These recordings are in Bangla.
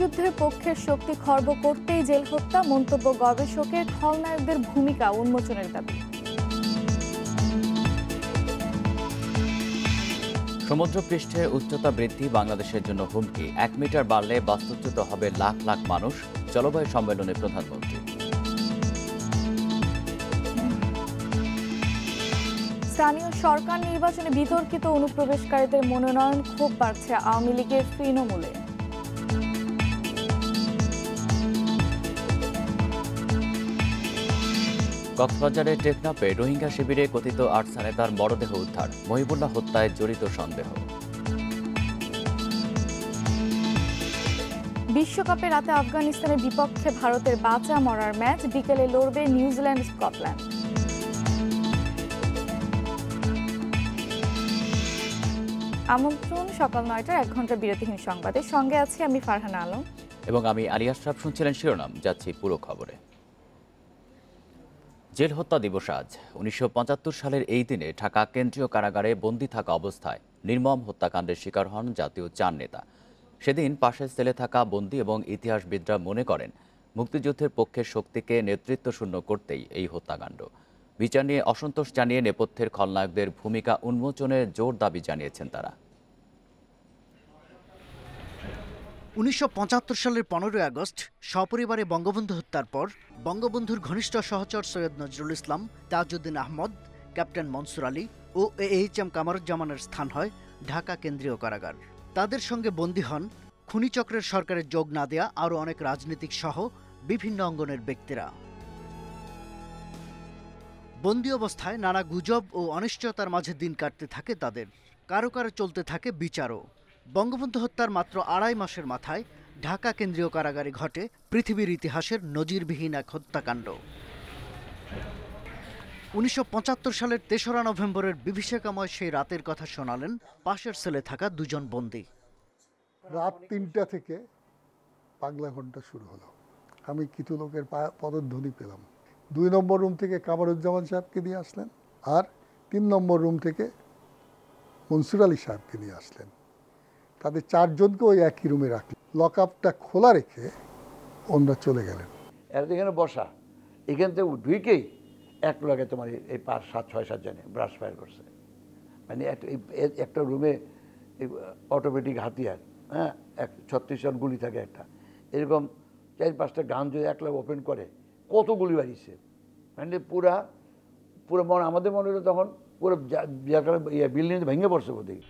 মুক্তিযুদ্ধের পক্ষের শক্তি খর্ব করতেই জেল হত্যা, মন্তব্য গবেষকের। খলনায়কদের ভূমিকা উন্মোচনের দাবি। সমুদ্রপৃষ্ঠে উচ্চতা বৃদ্ধি বাংলাদেশের জন্য হুমকি। 1 মিটার বাড়লে বাস্তুচ্যুত হবে লাখ লাখ মানুষ, জলবায়ু সম্মেলনে প্রধানমন্ত্রী। স্থানীয় সরকার নির্বাচনে বিতর্কিত অনুপ্রবেশকারীদের মনোনয়ন, ক্ষোভ বাড়ছে আওয়ামী লীগের তৃণমূলে। কক্সবাজারের টেকনাফে রোহিঙ্গা শিবিরে কথিত আরসা নেতার মরদেহ উদ্ধার, মহিবুল্লাহ হত্যায় জড়িত সন্দেহ। বিশ্বকাপে রাতে আফগানিস্তানের বিপক্ষে ভারতের বাঁচা মরার ম্যাচ, বিকেলে লড়বে নিউজিল্যান্ড স্কটল্যান্ড। আমন্ত্রণ সকাল 9টার 1 ঘন্টা বিরতিহীন সংবাদের সঙ্গে আছি আমি ফারহানা আলম এবং আমি আলী আশরাফ। শুনছিলেন শিরোনাম, যাচ্ছি পুরো খবরে। জেল হত্যা দিবস আজ। 1975 সালের এই দিনে ঢাকা কেন্দ্রীয় কারাগারে বন্দী থাকা অবস্থায় নির্মম হত্যাকাণ্ডের শিকার হন জাতীয় 4 নেতা। সেদিন পাশের সেলে থাকা বন্দী এবং ইতিহাসবিদরা মনে করেন মুক্তিযুদ্ধের পক্ষের শক্তিকে নেতৃত্বশূন্য করতেই এই হত্যাকাণ্ড। বিচার নিয়ে অসন্তোষ জানিয়ে নেপথ্যের খলনায়কদের ভূমিকা উন্মোচনের জোর দাবি জানিয়েছেন তারা। 1975 সালের 15 আগস্ট সপরিবারে বঙ্গবন্ধু হত্যার পর বঙ্গবন্ধুর ঘনিষ্ঠ সহচর সৈয়দ নজরুল ইসলাম, তাজউদ্দিন আহমদ, ক্যাপ্টেন মনসুর আলী ও এইচ.এম. কামারুজ্জামানের স্থান হয় ঢাকা কেন্দ্রীয় কারাগার। তাদের সঙ্গে বন্দী হন খুনি চক্রের সরকারের যোগ না দেয়া আরও অনেক রাজনীতিক সহ বিভিন্ন অঙ্গনের ব্যক্তিরা। বন্দী অবস্থায় নানা গুজব ও অনিশ্চয়তার মাঝে দিন কাটতে থাকে তাদের। কারো কারো চলতে থাকে বিচারও। বঙ্গবন্ধু হত্যার মাত্র 2.5 মাসের মাথায় ঢাকা কেন্দ্রীয় কারাগারে ঘটে পৃথিবীর ইতিহাসের নজিরবিহীন এক হত্যাকাণ্ড। 1975 সালের 3রা নভেম্বরের বিভীষিকাময় সেই রাতের কথা শোনালেন পাশের সেলে থাকা দুজন বন্দী। রাত 3টা থেকে পাগলা ঘন্টা শুরু হলো। আমি কিছু লোকের পদধ্বনি পেলাম। 2 নম্বর রুম থেকে কামারুজ্জামান সাহেবকে নিয়ে আসলেন, আর 3 নম্বর রুম থেকে মনসুর আলী সাহেবকে নিয়ে আসলেন। তাদের 4 জনকে ওই একই রুমে রাখলেন। লক আপটা খোলা রেখে ওনারা চলে গেলেন। এখানে বসা, এখান থেকে ঢুকেই এক লগে তোমার এই 5-7-6-7 জনে ব্রাশ ফায়ার করছে। মানে একটা রুমে অটোমেটিক হাতিয়ার, হ্যাঁ, 36 জন গুলি থাকে একটা, এরকম 4-5টা গান যদি এক লগে ওপেন করে কত গুলি বাড়িয়েছে। মানে পুরা মনে, আমাদের মনে হলো তখন পুরো বিল্ডিং ভেঙে পড়ছে বোধহয়।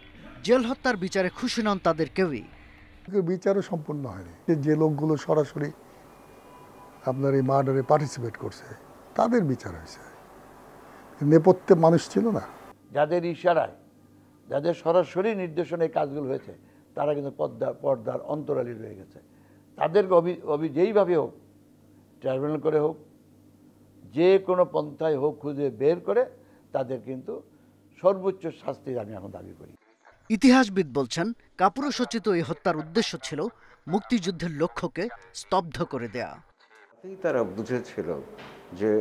জেল হত্যার বিচারে খুশি নন তাদের কেউই। বিচারও সম্পূর্ণ হয়নি। যে লোকগুলো সরাসরি আপনার এই মার্ডারে পার্টিসিপেট করছে তাদের বিচার হয়েছে। নেপথ্যে মানুষ ছিল না। যাদের ইশারায়, যাদের সরাসরি নির্দেশনে এই কাজগুলো হয়েছে, তারা কিন্তু পর্দার অন্তরালী রয়ে গেছে। তাদেরকে যেইভাবে হোক, ট্রাইব্যুনাল করে হোক, যে কোনো পন্থায় হোক, খুঁজে বের করে তাদের কিন্তু সর্বোচ্চ শাস্তির আমি এখন দাবি করি। ইতিহাসবিদ বলছেন কাপুরুষোচিত এই হত্যার উদ্দেশ্য ছিল মুক্তিযুদ্ধের লক্ষ্যকে স্তব্ধ করে দেয়া। তারা বুঝেছিল যে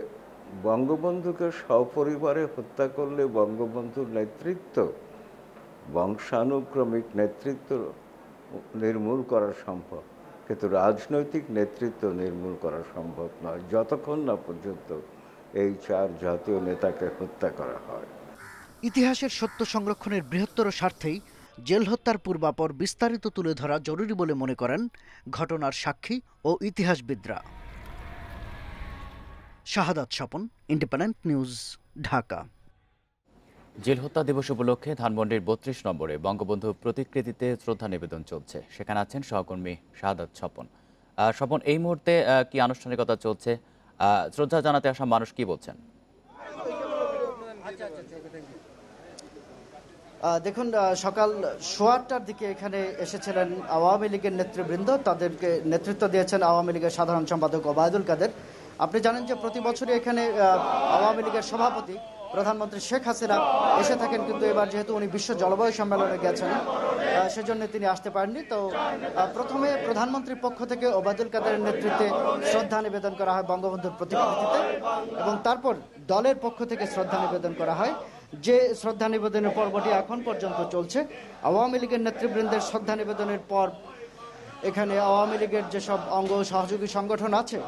বঙ্গবন্ধুকে সপরিবারে হত্যা করলে বঙ্গবন্ধুর নেতৃত্ব, বংশানুক্রমিক নেতৃত্ব নির্মূল করা সম্ভব, কিন্তু রাজনৈতিক নেতৃত্ব নির্মূল করা সম্ভব নয় যতক্ষণ না পর্যন্ত এই 4 জাতীয় নেতাকে হত্যা করা হয়। ইতিহাসের সত্য সংরক্ষণের বৃহত্তর স্বার্থেই জেল হত্যার পূর্বাপর বিস্তারিত তুলে ধরা জরুরি বলে মনে করেন ঘটনার সাক্ষী ও ইতিহাসবিদরা। Shahadat Swapan, independent news, Dhaka. জেল হত্যা দিবস উপলক্ষে ধানমন্ডির 32 নম্বরে বঙ্গবন্ধু প্রতিকৃতিতে শ্রদ্ধা নিবেদন চলছে। সেখানে আছেন সহকর্মী শাহাদাত স্বপন। স্বপন, এই মুহূর্তে কি আনুষ্ঠানিকতা চলছে? শ্রদ্ধা জানাতে আসা মানুষ কি বলছেন? দেখুন, সকাল 8:15টার দিকে এখানে এসেছিলেন আওয়ামী লীগের নেতৃবৃন্দ। তাদেরকে নেতৃত্ব দিয়েছেন আওয়ামী লীগের সাধারণ সম্পাদক ওবায়দুল কাদের। আপনি জানেন যে প্রতি বছরই এখানে আওয়ামী লীগের সভাপতি প্রধানমন্ত্রী শেখ হাসিনা এসে থাকেন, কিন্তু এবার যেহেতু উনি বিশ্ব জলবায়ু সম্মেলনে গেছেন সেজন্য তিনি আসতে পারেননি। তো প্রথমে প্রধানমন্ত্রীর পক্ষ থেকে ওবায়দুল কাদেরের নেতৃত্বে শ্রদ্ধা নিবেদন করা হয় বঙ্গবন্ধুর প্রতিকৃতিতে, এবং তারপর দলের পক্ষ থেকে শ্রদ্ধা নিবেদন করা হয়। যে শ্রদ্ধা নিবেদনের পর্বটি এখন পর্যন্ত চলছে, আওয়ামী লীগের নেতৃবৃন্দের শ্রদ্ধা নিবেদনের পর এখানে আওয়ামী লীগের যেসব অঙ্গ সহযোগী সংগঠন আছে,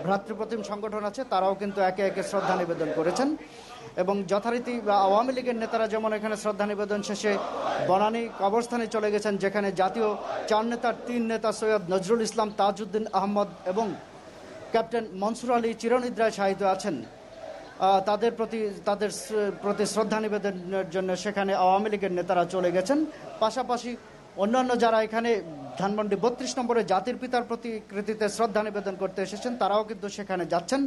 ভ্রাতৃপ্রতিম সংগঠন আছে, তারাও কিন্তু একে একে শ্রদ্ধা নিবেদন করেছেন। এবং যথারীতি আওয়ামী লীগের নেতারা যেমন এখানে শ্রদ্ধা নিবেদন শেষে বনানী কবরস্থানে চলে গেছেন, যেখানে জাতীয় 4 নেতার 3 নেতা সৈয়দ নজরুল ইসলাম, তাজউদ্দিন আহমদ এবং ক্যাপ্টেন মনসুর আলী চিরনিদ্রায় শায়িত আছেন। তাদের প্রতি শ্রদ্ধা নিবেদনের জন্য সেখানে আওয়ামী লীগের নেতারা চলে গেছেন। পাশাপাশি অন্যান্য যারা এখানে ধানমন্ডি 32 নম্বরে জাতির পিতার প্রতিকৃতিতে শ্রদ্ধা নিবেদন করতে এসেছেন, তারাও কিন্তু সেখানে যাচ্ছেন।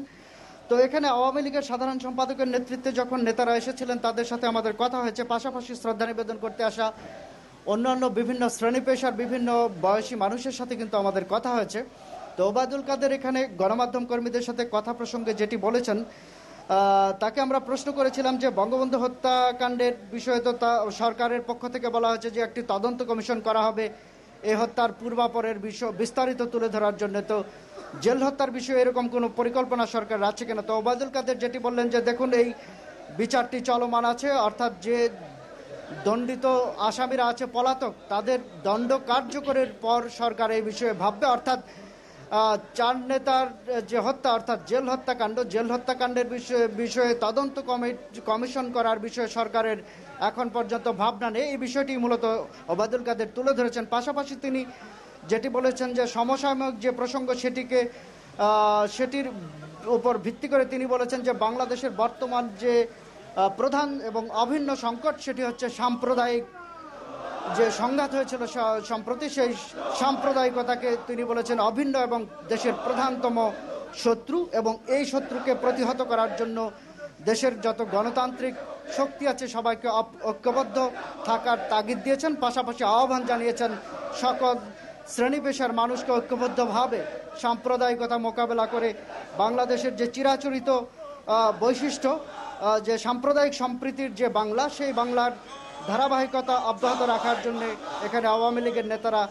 তো এখানে আওয়ামী লীগের সাধারণ সম্পাদকের নেতৃত্বে যখন নেতারা এসেছিলেন, তাদের সাথে আমাদের কথা হয়েছে। পাশাপাশি শ্রদ্ধা নিবেদন করতে আসা অন্যান্য বিভিন্ন শ্রেণী পেশার বিভিন্ন বয়সী মানুষের সাথে কিন্তু আমাদের কথা হয়েছে। তো ওবায়দুল কাদের এখানে গণমাধ্যম কর্মীদের সাথে কথা প্রসঙ্গে যেটি বলেছেন, তাকে আমরা প্রশ্ন করেছিলাম যে বঙ্গবন্ধু হত্যাকাণ্ডের বিষয়ে তো সরকারের পক্ষ থেকে বলা হয়েছে যে একটি তদন্ত কমিশন করা হবে এই হত্যার পূর্বাপরের বিষয় বিস্তারিত তুলে ধরার জন্য। তো জেল হত্যার বিষয়ে এরকম কোনো পরিকল্পনা সরকার আছে কিনা? তো ওবায়দুল কাদের যেটি বললেন যে দেখুন, এই বিচারটি চলমান আছে, অর্থাৎ যে দণ্ডিত আসামিরা আছে পলাতক, তাদের দণ্ড কার্যকরের পর সরকার এই বিষয়ে ভাববে। অর্থাৎ 4 নেতার যে হত্যা, অর্থাৎ জেল হত্যাকাণ্ডের বিষয়ে তদন্ত কমিশন করার বিষয়ে সরকারের এখন পর্যন্ত ভাবনা নেই। এই বিষয়টি মূলত ওবায়দুল কাদের তুলে ধরেছেন। পাশাপাশি তিনি যেটি বলেছেন যে সমসাময়িক যে প্রসঙ্গ সেটির উপর ভিত্তি করে তিনি বলেছেন যে বাংলাদেশের বর্তমান যে প্রধান এবং অভিন্ন সংকট, সেটি হচ্ছে সাম্প্রদায়িক যে সংঘাত হয়েছিল সম্প্রতি, সেই সাম্প্রদায়িকতাকে তিনি বলেছেন অভিন্ন এবং দেশের প্রধানতম শত্রু, এবং এই শত্রুকে প্রতিহত করার জন্য দেশের যত গণতান্ত্রিক শক্তি আছে সবাইকে ঐক্যবদ্ধ থাকার তাগিদ দিয়েছেন। পাশাপাশি আহ্বান জানিয়েছেন সকল শ্রেণী পেশার মানুষকে ঐক্যবদ্ধভাবে সাম্প্রদায়িকতা মোকাবেলা করে বাংলাদেশের যে চিরাচরিত বৈশিষ্ট্য, যে সাম্প্রদায়িক সম্প্রীতির যে বাংলা, সেই বাংলার ধারাবাহিকতা অব্যাহত রাখার জন্য এখানে আওয়ামী লীগের নেতারা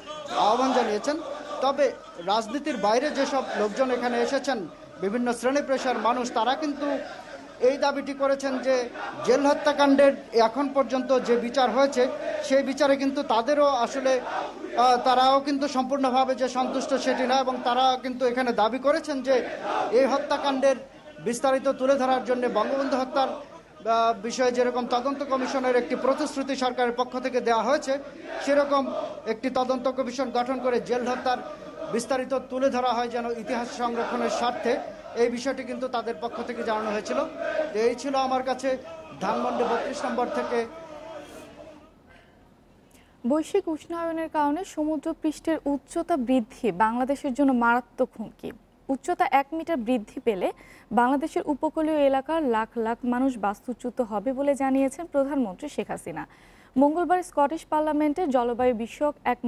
আহ্বান জানিয়েছেন। তবে রাজনীতির বাইরে যেসব লোকজন এখানে এসেছেন, বিভিন্ন শ্রেণী পেশার মানুষ, তারা কিন্তু এই দাবিটি করেছেন যে জেল হত্যাকাণ্ডের এখন পর্যন্ত যে বিচার হয়েছে, সেই বিচারে কিন্তু তাদেরও আসলে তারাও কিন্তু সম্পূর্ণভাবে যে সন্তুষ্ট সেটি না, এবং তারা কিন্তু এখানে দাবি করেছেন যে এই হত্যাকাণ্ডের বিস্তারিত তুলে ধরার জন্য বঙ্গবন্ধু হত্যার বিষয়ে যেরকম তদন্ত কমিশনের একটি প্রতিশ্রুতি সরকারের পক্ষ থেকে দেওয়া হয়েছে, সেরকম একটি তদন্ত কমিশন গঠন করে জেল হত্যার বিস্তারিত তুলে ধরা হয় যেন ইতিহাস সংরক্ষণের স্বার্থে। এই বিষয়টি কিন্তু তাদের পক্ষ থেকে জানানো হয়েছিল। তো এই ছিল আমার কাছে ধানমন্ডি 32 নম্বর থেকে। বৈশ্বিক উষ্ণায়নের কারণে সমুদ্রপৃষ্ঠের উচ্চতা বৃদ্ধি বাংলাদেশের জন্য মারাত্মক হুমকি। উচ্চতা 1 মিটার বৃদ্ধি পেলে বাংলাদেশের উপকূলীয় এলাকার লাখ লাখ মানুষ বাস্তুচ্যুত হবে বলে জানিয়েছেন প্রধানমন্ত্রী শেখ হাসিনা। মঙ্গলবার স্কটিশ পার্লামেন্টে জলবায়ু বিষয়ক এক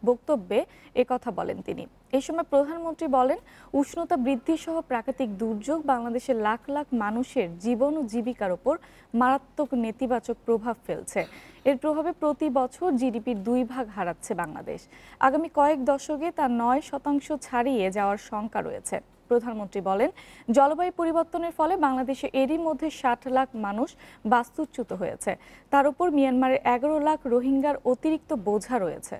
বক্তব্যে একথা বলেন তিনি। এই সময় প্রধানমন্ত্রী বলেন, উষ্ণতা বৃদ্ধি সহ প্রাকৃতিক দুর্যোগ বাংলাদেশের লাখ লাখ মানুষের জীবন ও জীবিকার উপর মারাত্মক নেতিবাচক প্রভাব ফেলছে। এর প্রভাবে প্রতি বছর জিডিপির 2 ভাগ হারাচ্ছে বাংলাদেশ। আগামী কয়েক দশকে তা 9% ছাড়িয়ে যাওয়ার শঙ্কা রয়েছে। প্রধানমন্ত্রী বলেন, জলবায়ু পরিবর্তনের ফলে বাংলাদেশে এরই মধ্যে 60 লাখ মানুষ বাস্তুচ্যুত হয়েছে। তার উপর মিয়ানমারের 11 লাখ রোহিঙ্গার অতিরিক্ত বোঝা রয়েছে।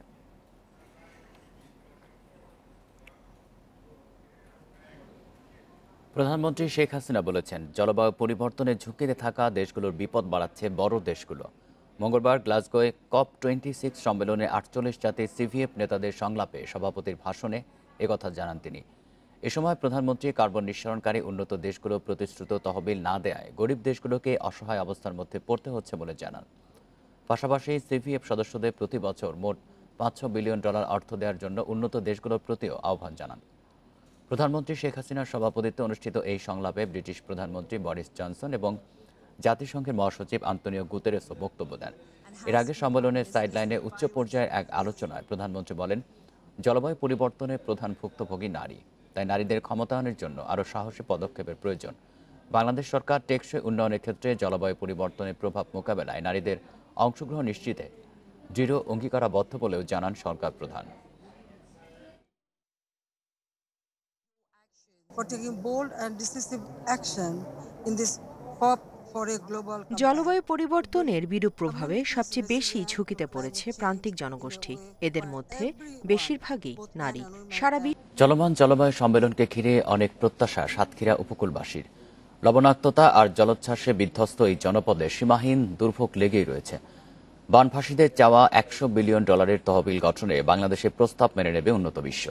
প্রধানমন্ত্রী শেখ হাসিনা বলেছেন, জলবায়ু পরিবর্তনের ঝুঁকিতে থাকা দেশগুলোর বিপদ বাড়াচ্ছে বড় দেশগুলো। মঙ্গলবার গ্লাসগোয় COP26 সম্মেলনে 48 জাতির সিভিএফ নেতাদের সংলাপে সভাপতির ভাষণে একথা জানান তিনি। এ সময় প্রধানমন্ত্রী কার্বন নিঃসরণকারী উন্নত দেশগুলো প্রতিশ্রুত তহবিল না দেয়ায় গরিব দেশগুলোকে অসহায় অবস্থার মধ্যে পড়তে হচ্ছে বলে জানান। পাশাপাশি সিভিএফ সদস্যদের প্রতি বছর মোট $500 বিলিয়ন অর্থ দেওয়ার জন্য উন্নত দেশগুলোর প্রতিও আহ্বান জানান। প্রধানমন্ত্রী শেখ হাসিনার সভাপতিত্বে অনুষ্ঠিত এই সংলাপে ব্রিটিশ প্রধানমন্ত্রী বরিস জনসন এবং জাতিসংঘের মহাসচিব আন্তোনিও গুতেরেসও বক্তব্য দেন। এর আগে সম্মেলনের সাইডলাইনে উচ্চ পর্যায়ের এক আলোচনায় প্রধানমন্ত্রী বলেন, জলবায়ু পরিবর্তনের প্রধান ভুক্তভোগী নারী, তাই নারীদের ক্ষমতায়নের জন্য আরও সাহসী পদক্ষেপের প্রয়োজন। বাংলাদেশ সরকার টেকসই উন্নয়নের ক্ষেত্রে জলবায়ু পরিবর্তনের প্রভাব মোকাবেলায় নারীদের অংশগ্রহণ নিশ্চিতে দৃঢ় অঙ্গীকারাবদ্ধ বলেও জানান সরকার প্রধান। For taking bold and decisive action in this COP জলবায়ু পরিবর্তনের বিরূপ প্রভাবে সবচেয়ে বেশি ঝুঁকিতে পড়েছে প্রান্তিক জনগোষ্ঠী। এদের মধ্যে বেশিরভাগই নারী। সারা চলমান জলবায়ু সম্মেলনকে ঘিরে অনেক প্রত্যাশা সাতক্ষীরা উপকূলবাসীর। লবণাক্ততা আর জলোচ্ছ্বাসে বিধ্বস্ত এই জনপদে সীমাহীন দুর্ভোগ লেগেই রয়েছে। বনফাসীদের চাওয়া $100 বিলিয়ন তহবিল গঠনে বাংলাদেশের প্রস্তাব মেনে নেবে উন্নত বিশ্ব।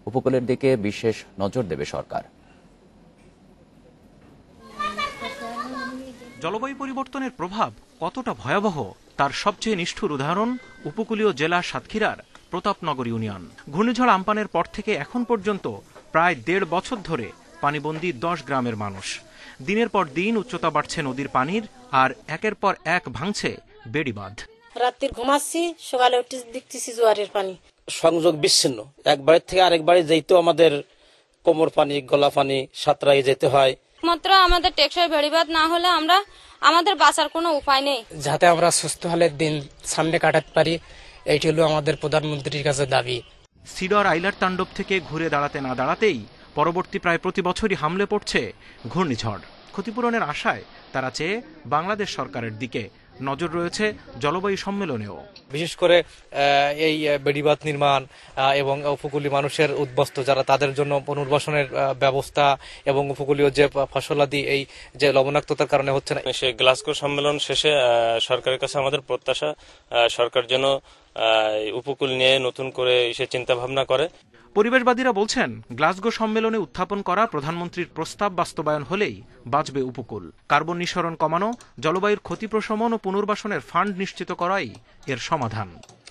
উপকূলের দিকে বিশেষ নজর দেবে সরকার। জলবায়ু পরিবর্তনের প্রভাব কতটা ভয়াবহ তার সবচেয়ে নিষ্ঠুর উদাহরণ উপকূলীয় জেলা সাতক্ষীরার প্রতাপনগর ইউনিয়ন। ঘূর্ণিঝড় আম্পানের পর থেকে এখন পর্যন্ত প্রায় 1.5 বছর ধরে পানিবন্দী 10 গ্রামের মানুষ। দিনের পর দিন উচ্চতা বাড়ছে নদীর পানির, আর একের পর এক ভাঙছে বেড়িবাঁধ। রাত্রে ঘুমাচ্ছি, সকালে উঠে দেখতেছি জোয়ারের পানি। সংযোগ বিচ্ছিন্ন, এক বাড়ির থেকে আরেক বাড়ি যেতেও আমাদের কোমর পানি, গলা পানি সাঁতরাই যেতে হয়। মাত্র আমাদের টেকসই বেড়িবাঁধ না হলে আমাদের বাঁচার কোনো উপায় নেই। যাতে আমরা সুস্থ হলে দিন সামনে কাটাতে পারি, এইটি হলো আমাদের প্রধানমন্ত্রীর কাছে দাবি। সিডর আইলার তাণ্ডব থেকে ঘুরে দাঁড়াতে না দাঁড়াতেই পরবর্তী প্রায় প্রতি বছরই হামলে পড়ছে ঘূর্ণিঝড়। ক্ষতিপূরণের আশায় তারা চেয়ে বাংলাদেশ সরকারের দিকে। নজর রয়েছে জলবায়ু সম্মেলনেও। বিশেষ করে এই বেড়িবাঁধ নির্মাণ এবং উপকূলীয় মানুষের উদ্বস্ত যারা, তাদের জন্য পুনর্বাসনের ব্যবস্থা এবং উপকূলীয় যে ফসলাদি এই যে লবণাক্ততার কারণে হচ্ছে না। সে গ্লাসগো সম্মেলন শেষে সরকারের কাছে আমাদের প্রত্যাশা, সরকার যেন উপকূল নিয়ে নতুন করে সে চিন্তা ভাবনা করে। পরিবেশবাদীরা বলছেন, গ্লাসগো সম্মেলনে উত্থাপন করা প্রধানমন্ত্রীর প্রস্তাব বাস্তবায়ন হলেই বাঁচবে উপকূল। কার্বন নিঃসরণ কমানো, জলবায়ুর ক্ষতি প্রশমন ও পুনর্বাসনের ফান্ড নিশ্চিত করাই এর সমাধান।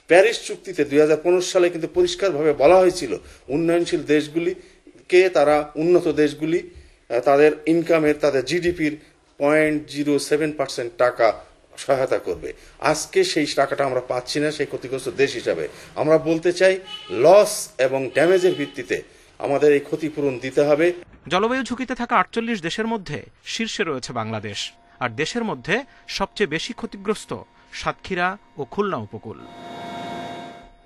প্যারিস চুক্তিতে 2015 সালে কিন্তু পরিষ্কারভাবে বলা হয়েছিল উন্নয়নশীল দেশগুলিকে তারা উন্নত দেশগুলি তাদের ইনকামের, তাদের জিডিপির 0.07% টাকা সহায়তা করবে। আজকে সেই টাকাটা আমরা পাচ্ছি না সেই ক্ষতিগ্রস্ত দেশ হিসাবে। আমরা বলতে চাই, লস এবং ড্যামেজের ভিত্তিতে আমাদের এই ক্ষতিপূরণ দিতে হবে। জলবায়ু ঝুঁকিতে থাকা 48 দেশের মধ্যে শীর্ষে রয়েছে বাংলাদেশ, আর দেশের মধ্যে সবচেয়ে বেশি ক্ষতিগ্রস্ত সাতক্ষীরা ও খুলনা উপকূল।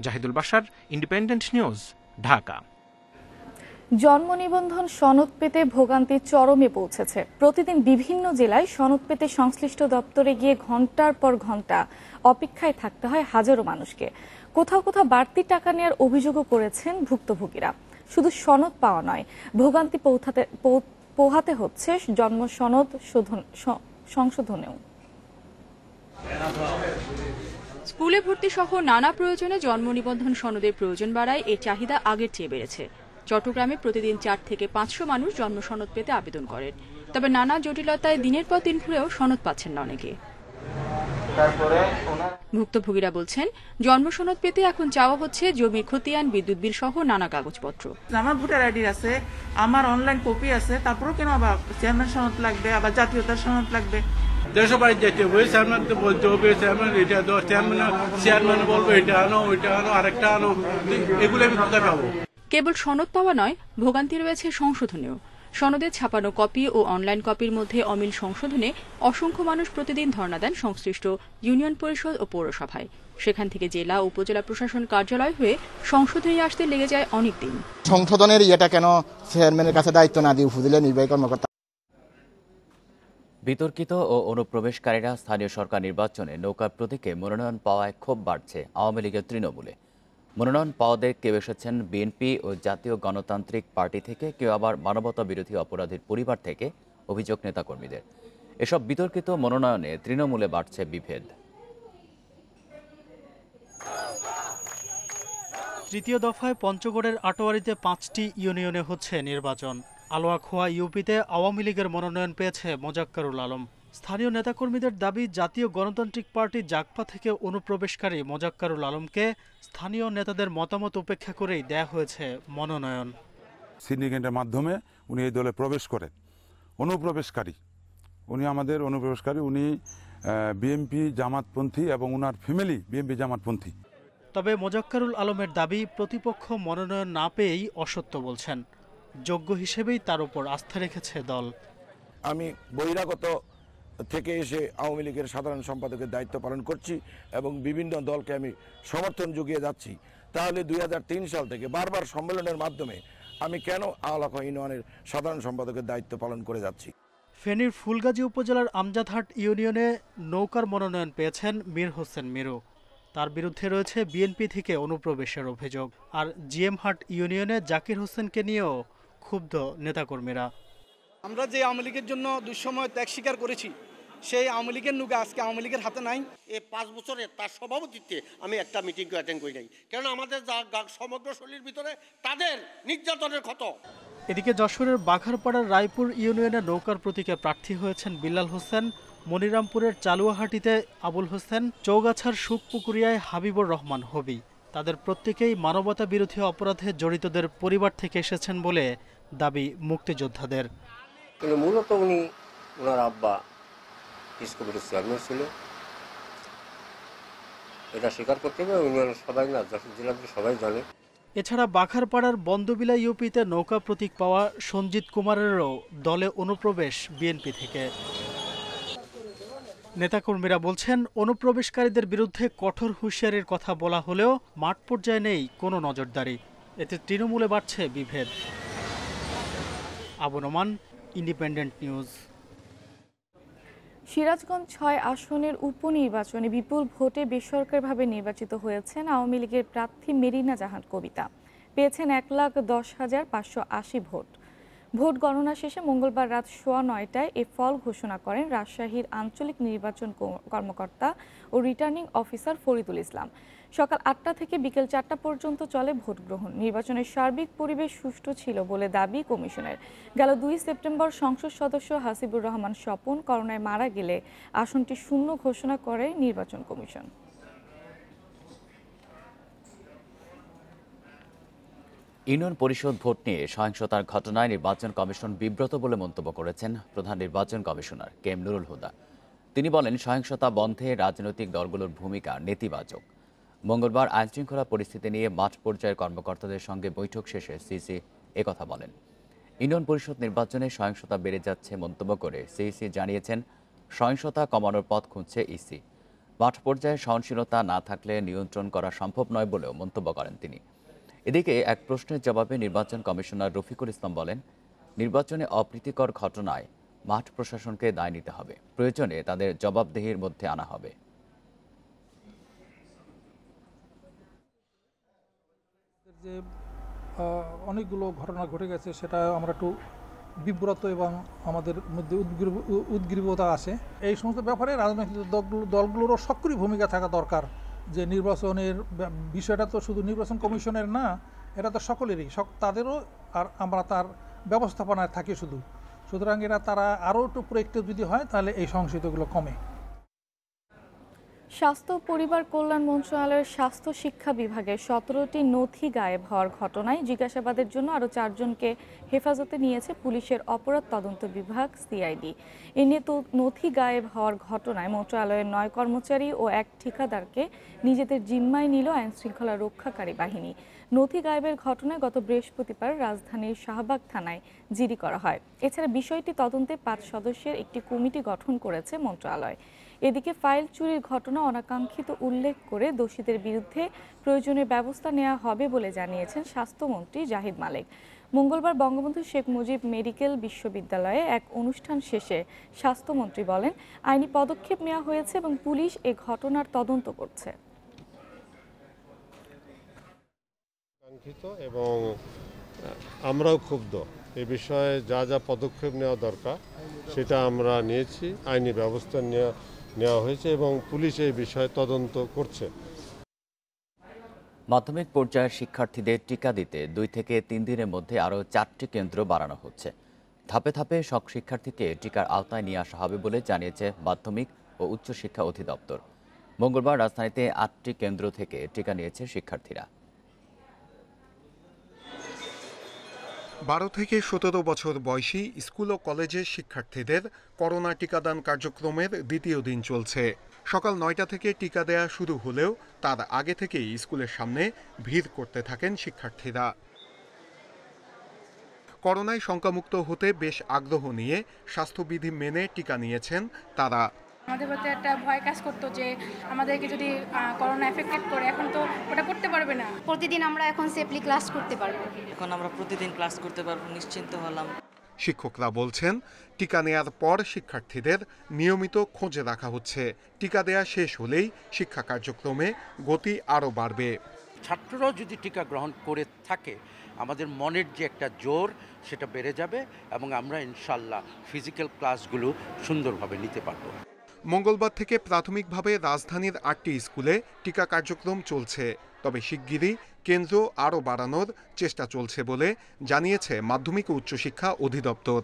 Zahidul Bashar, independent news, Dhaka. জন্ম নিবন্ধন সনদ পেতে ভোগান্তি চরমে পৌঁছেছে। প্রতিদিন বিভিন্ন জেলায় সনদ পেতে সংশ্লিষ্ট দপ্তরে গিয়ে ঘন্টার পর ঘন্টা অপেক্ষায় থাকতে হয় হাজারো মানুষকে। কোথাও কোথাও বাড়তি টাকা নেওয়ার অভিযোগও করেছেন ভুক্তভোগীরা। শুধু সনদ পাওয়া নয়, ভোগান্তি পোহাতে হচ্ছে জন্ম সনদ সংশোধনেও। স্কুলে ভর্তি সহ নানা প্রয়োজনে জন্ম নিবন্ধন সনদের প্রয়োজন বাড়ায় এর চাহিদা আগের চেয়ে বেড়েছে। চট্টগ্রামে প্রতিদিন 4 থেকে 500 মানুষ জন্ম সনদ পেতে আবেদন করেন। তবে নানা জটিলতায় দিনের পর দিন ঘুরেও সনদ পাচ্ছেন না অনেকে। ভুক্তভোগীরা বলছেন, জন্ম সনদ পেতে এখন চাওয়া হচ্ছে জমির খতিয়ান, বিদ্যুৎ বিল সহ নানা কাগজপত্র। আমার ভোটার আইডি আছে, আমার অনলাইন কপি আছে, তারপরেও কেন আবার চেয়ারম্যান সনদ লাগবে, আবার জাতীয়তার সনদ লাগবে। দেশের বাড়ি যেতে হবে, চেয়ারম্যানকে বলতে হবে, চেয়ারম্যান এটা দাও, চেয়ারম্যান বলবো এটা আনো, ওইটা আনো, আরেকটা আনো, এগুলো আমি কোথায় পাবো? কেবল সনদ পাওয়া নয়, ভোগান্তি রয়েছে সংশোধনেও। সনদে ছাপানো কপি ও অনলাইন কপির মধ্যে অমিল সংশোধনে অসংখ্য মানুষ প্রতিদিন ধর্ণা দেন সংশ্লিষ্ট ইউনিয়ন পরিষদ ও পৌরসভায়। সেখান থেকে জেলা ও উপজেলা প্রশাসন কার্যালয় হয়ে সংশোধনী আসতে লেগে যায় অনেক দিন। সংশোধনের ইয়েটা কেন চেয়ারম্যানের কাছে দায়িত্ব না দিয়ে উপজেলা নির্বাহী কর্মকর্তা। বিতর্কিত ও অনুপ্রবেশকারীরা স্থানীয় সরকার নির্বাচনে নৌকা প্রতীকে মনোনয়ন পাওয়ায় ক্ষোভ বাড়ছে আওয়ামী লীগের তৃণমূলে। মনোনয়ন পাওয়াদের কেউ এসেছেন বিএনপি ও জাতীয় গণতান্ত্রিক পার্টি থেকে, কেউ আবার মানবতা বিরোধী অপরাধীর পরিবার থেকে, অভিযোগ নেতাকর্মীদের। এসব বিতর্কিত মনোনয়নে তৃণমূলে বাড়ছে বিভেদ। তৃতীয় দফায় পঞ্চগড়ের আটোয়ারিতে 5টি ইউনিয়নে হচ্ছে নির্বাচন। আলোয়াখোয়া ইউপিতে আওয়ামী লীগের মনোনয়ন পেয়েছে মোজাক্কারুল আলম। স্থানীয় নেতাকর্মীদের দাবি, জাতীয় গণতান্ত্রিক পার্টি জাগপা থেকে অনুপ্রবেশকারী মোজাক্কারুল আলমকে স্থানীয় নেতাদের মতামত উপেক্ষা করেই দেয়া হয়েছে মনোনয়ন। সিন্ডিকেটের মাধ্যমে উনি এই দলে প্রবেশ করেন। অনুপ্রবেশকারী, উনি আমাদের অনুপ্রবেশকারী, উনি বিএনপি জামাতপন্থী এবং উনার ফ্যামিলি বিএনপি জামাতপন্থী। তবে মোজাক্কারুল আলমের দাবি, প্রতিপক্ষ মনোনয়ন না পেয়েই অসত্য বলছেন। যোগ্য হিসেবেই তার উপর আস্থা রেখেছে দল। আমি বহিরাগত থেকে এসে আওয়ামী লীগের সাধারণ সম্পাদকের দায়িত্ব পালন করছি এবং বিভিন্ন দলকে আমি সমর্থন জুগিয়ে যাচ্ছি। তাহলে 2003 সাল থেকে বারবার সম্মেলনের মাধ্যমে আমি কেন আলাখোয়া ইউনিয়নের সাধারণ সম্পাদকের দায়িত্ব পালন করে যাচ্ছি? ফেনীর ফুলগাজী উপজেলার আমজাদহাট ইউনিয়নে নৌকার মনোনয়ন পেয়েছেন মীর হোসেন মিরু। তার বিরুদ্ধে রয়েছে বিএনপি থেকে অনুপ্রবেশের অভিযোগ। আর জিএমহাট ইউনিয়নে জাকির হোসেনকে নিয়েও ক্ষুব্ধ নেতাকর্মীরা। আমরা যে আওয়ামী লীগের জন্য দুঃসময় ত্যাগ স্বীকার করেছি, সেই আওয়ামী লীগের নৌকা আজকে আওয়ামী লীগের হাতে নাই। এই 5 বছরে তার সভাপতিত্বে আমি একটা মিটিং অ্যাটেন্ড করি নাই, কারণ আমাদের সমগ্র শরীরের ভিতরে তাদের নির্যাতনের ক্ষত। এদিকে যশোরের বাঘারপাড়ার রায়পুর ইউনিয়নে নৌকার প্রতীকে প্রার্থী হয়েছেন বিল্লাল হোসেন, মনিরামপুরের চালুয়াহাটিতে আবুল হোসেন, চৌগাছার সুখপুকুরিয়ায় হাবিবুর রহমান হবি। তাদের প্রত্যেকেই মানবতা বিরোধী অপরাধে জড়িতদের পরিবার থেকে এসেছেন বলে দাবি মুক্তিযোদ্ধাদের। মূলত উনি ওনার আব্বা স্কুলের চেয়ারম্যান ছিল, এটা স্বীকার করতে হবে। ইউনিয়নের সবাই না, যশোর জেলার সবাই জানে। এছাড়া বাঘারপাড়ার বন্দবিলা ইউপিতে নৌকা প্রতীক পাওয়া সঞ্জিত কুমারেরও দলে অনুপ্রবেশ বিএনপি থেকে। নেতাকর্মীরা বলছেন, অনুপ্রবেশকারীদের বিরুদ্ধে কঠোর হুঁশিয়ারির কথা বলা হলেও মাঠ পর্যায়ে নেই কোনো নজরদারি। এতে তৃণমূলে বাড়ছে বিভেদ। Abu Noman, independent news. সিরাজগঞ্জ ৬ আসনের উপনির্বাচনে বিপুল ভোটে বেসরকারিভাবে নির্বাচিত হয়েছেন আওয়ামী লীগের প্রার্থী মেরিনা জাহান কবিতা। পেয়েছেন ১,১০,৫৮০ ভোট। ভোট গণনা শেষে মঙ্গলবার রাত ৯:১টায় এ ফল ঘোষণা করেন রাজশাহীর আঞ্চলিক নির্বাচন কর্মকর্তা ও রিটার্নিং অফিসার ফরিদুল ইসলাম। সকাল ৮টা থেকে বিকেল ৪টা পর্যন্ত চলে ভোট গ্রহণ। নির্বাচনের সার্বিক পরিবেশ সুষ্ঠু ছিল বলে দাবি কমিশনের। গেল ২ সেপ্টেম্বর সংসদ সদস্য হাসিবুর রহমান স্বপন করোনায় মারা গেলে আসনটি শূন্য ঘোষণা করে নির্বাচন কমিশন। ইউনিয়ন পরিষদ ভোট নিয়ে সহিংসতার ঘটনায় নির্বাচন কমিশন বিব্রত বলে মন্তব্য করেছেন প্রধান নির্বাচন commissioner K M Nurul Huda. তিনি বলেন, সহিংসতা বন্ধে রাজনৈতিক দলগুলোর ভূমিকা নেতিবাচক। মঙ্গলবার আইনশৃঙ্খলা পরিস্থিতি নিয়ে মাঠ পর্যায়ের কর্মকর্তাদের সঙ্গে বৈঠক শেষে সিইসি একথা বলেন। ইউনিয়ন পরিষদ নির্বাচনে সহিংসতা বেড়ে যাচ্ছে মন্তব্য করে সিইসি জানিয়েছেন, সহিংসতা কমানোর পথ খুঁজছে ইসি। মাঠ পর্যায়ে সহনশীলতা না থাকলে নিয়ন্ত্রণ করা সম্ভব নয় বলেও মন্তব্য করেন তিনি। এদিকে এক প্রশ্নের জবাবে নির্বাচন কমিশনার রফিকুল ইসলাম বলেন, নির্বাচনে অপ্রীতিকর ঘটনায় মাঠ প্রশাসনকে দায় নিতে হবে, প্রয়োজনে তাদের জবাবদিহির মধ্যে আনা হবে। যে অনেকগুলো ঘটনা ঘটে গেছে সেটা আমরা একটু বিব্রত এবং আমাদের মধ্যে উদ্গ্রীবতা আসে। এই সমস্ত ব্যাপারে রাজনৈতিক দলগুলোরও সক্রিয় ভূমিকা থাকা দরকার। যে নির্বাচনের বিষয়টা তো শুধু নির্বাচন কমিশনের না, এটা তো সকলেরই, তাদেরও, আর আমরা তার ব্যবস্থাপনায় থাকি শুধু। সুতরাং তারা আরও একটু প্রোয়েক্টিভ যদি হয় তাহলে এই সহিংসতাগুলো কমে। স্বাস্থ্য পরিবার কল্যাণ মন্ত্রণালয়ের স্বাস্থ্য শিক্ষা বিভাগের 17টি নথি গায়েব হওয়ার ঘটনায় জিজ্ঞাসাবাদের জন্য আরও 4 জনকে হেফাজতে নিয়েছে পুলিশের অপরাধ তদন্ত বিভাগ সিআইডি। এ নিয়ে নথি গায়েব হওয়ার ঘটনায় মন্ত্রণালয়ের 9 কর্মচারী ও 1 ঠিকাদারকে নিজেদের জিম্মায় নিল আইনশৃঙ্খলা রক্ষাকারী বাহিনী। নথি গায়েবের ঘটনায় গত বৃহস্পতিবার রাজধানীর শাহবাগ থানায় জিডি করা হয়। এছাড়া বিষয়টি তদন্তে 5 সদস্যের একটি কমিটি গঠন করেছে মন্ত্রণালয়। এদিকে ফাইল চুরির ঘটনা অনাকাঙ্ক্ষিত উল্লেখ করে দোষীদের বিরুদ্ধে প্রয়োজনীয় ব্যবস্থা নেওয়া হবে বলে জানিয়েছেন স্বাস্থ্যমন্ত্রী জাহিদ মালেক। মঙ্গলবার বঙ্গবন্ধু শেখ মুজিব মেডিকেল বিশ্ববিদ্যালয়ে এক অনুষ্ঠান শেষে স্বাস্থ্যমন্ত্রী বলেন, আইনি পদক্ষেপ নেওয়া হয়েছে এবং পুলিশ এ ঘটনার তদন্ত করছে। এবং আমরাও ক্ষুব্ধ। এ বিষয়ে যা যা পদক্ষেপ নেওয়া দরকার সেটা আমরা নিয়েছি, আইনি ব্যবস্থা নেওয়া হয়েছে এবং পুলিশ এই বিষয়ে তদন্ত করছে। মাধ্যমিক পর্যায়ের শিক্ষার্থীদের টিকা দিতে 2 থেকে 3 দিনের মধ্যে আরও 4টি কেন্দ্র বাড়ানো হচ্ছে। ধাপে ধাপে সব শিক্ষার্থীকে টিকার আওতায় নিয়ে আসা হবে বলে জানিয়েছে মাধ্যমিক ও উচ্চ শিক্ষা অধিদপ্তর। মঙ্গলবার রাজধানীতে 8টি কেন্দ্র থেকে টিকা নিয়েছে শিক্ষার্থীরা। 12 থেকে 17 বছর বয়সী স্কুল ও কলেজের শিক্ষার্থীদের করোনা টিকাদান কার্যক্রমের দ্বিতীয় দিন চলছে। সকাল 9টা থেকে টিকা দেয়া শুরু হলেও তার আগে থেকেই স্কুলের সামনে ভিড় করতে থাকেন শিক্ষার্থীরা। করোনায় শঙ্কামুক্ত হতে বেশ আগ্রহ নিয়ে স্বাস্থ্যবিধি মেনে টিকা নিয়েছেন তারা। আমাদের মধ্যে একটা ভয় কাজ করতো যে আমাদেরকে যদি করোনা এফেক্টেড করে, এখন তো ওটা করতে পারবে না। প্রতিদিন আমরা এখন সেফলি ক্লাস করতে পারবো। এখন আমরা প্রতিদিন ক্লাস করতে পারবো, নিশ্চিন্ত হলাম। শিক্ষকরা বলছেন, টিকা নেয়ার পর শিক্ষার্থীদের নিয়মিত খোঁজে রাখা হচ্ছে। টিকা দেয়া শেষ হলেই শিক্ষা কার্যক্রমে গতি আরও বাড়বে। ছাত্ররাও যদি টিকা গ্রহণ করে থাকে, আমাদের মনের যে একটা জোর সেটা বেড়ে যাবে এবং আমরা ইনশাল্লাহ ফিজিক্যাল ক্লাসগুলো সুন্দরভাবে নিতে পারব। মঙ্গলবার থেকে প্রাথমিকভাবে রাজধানীর 8টি স্কুলে টিকা কার্যক্রম চলছে, তবে শিগগিরই কেন্দ্র আরও বাড়ানোর চেষ্টা চলছে বলে জানিয়েছে মাধ্যমিক ও উচ্চশিক্ষা অধিদপ্তর।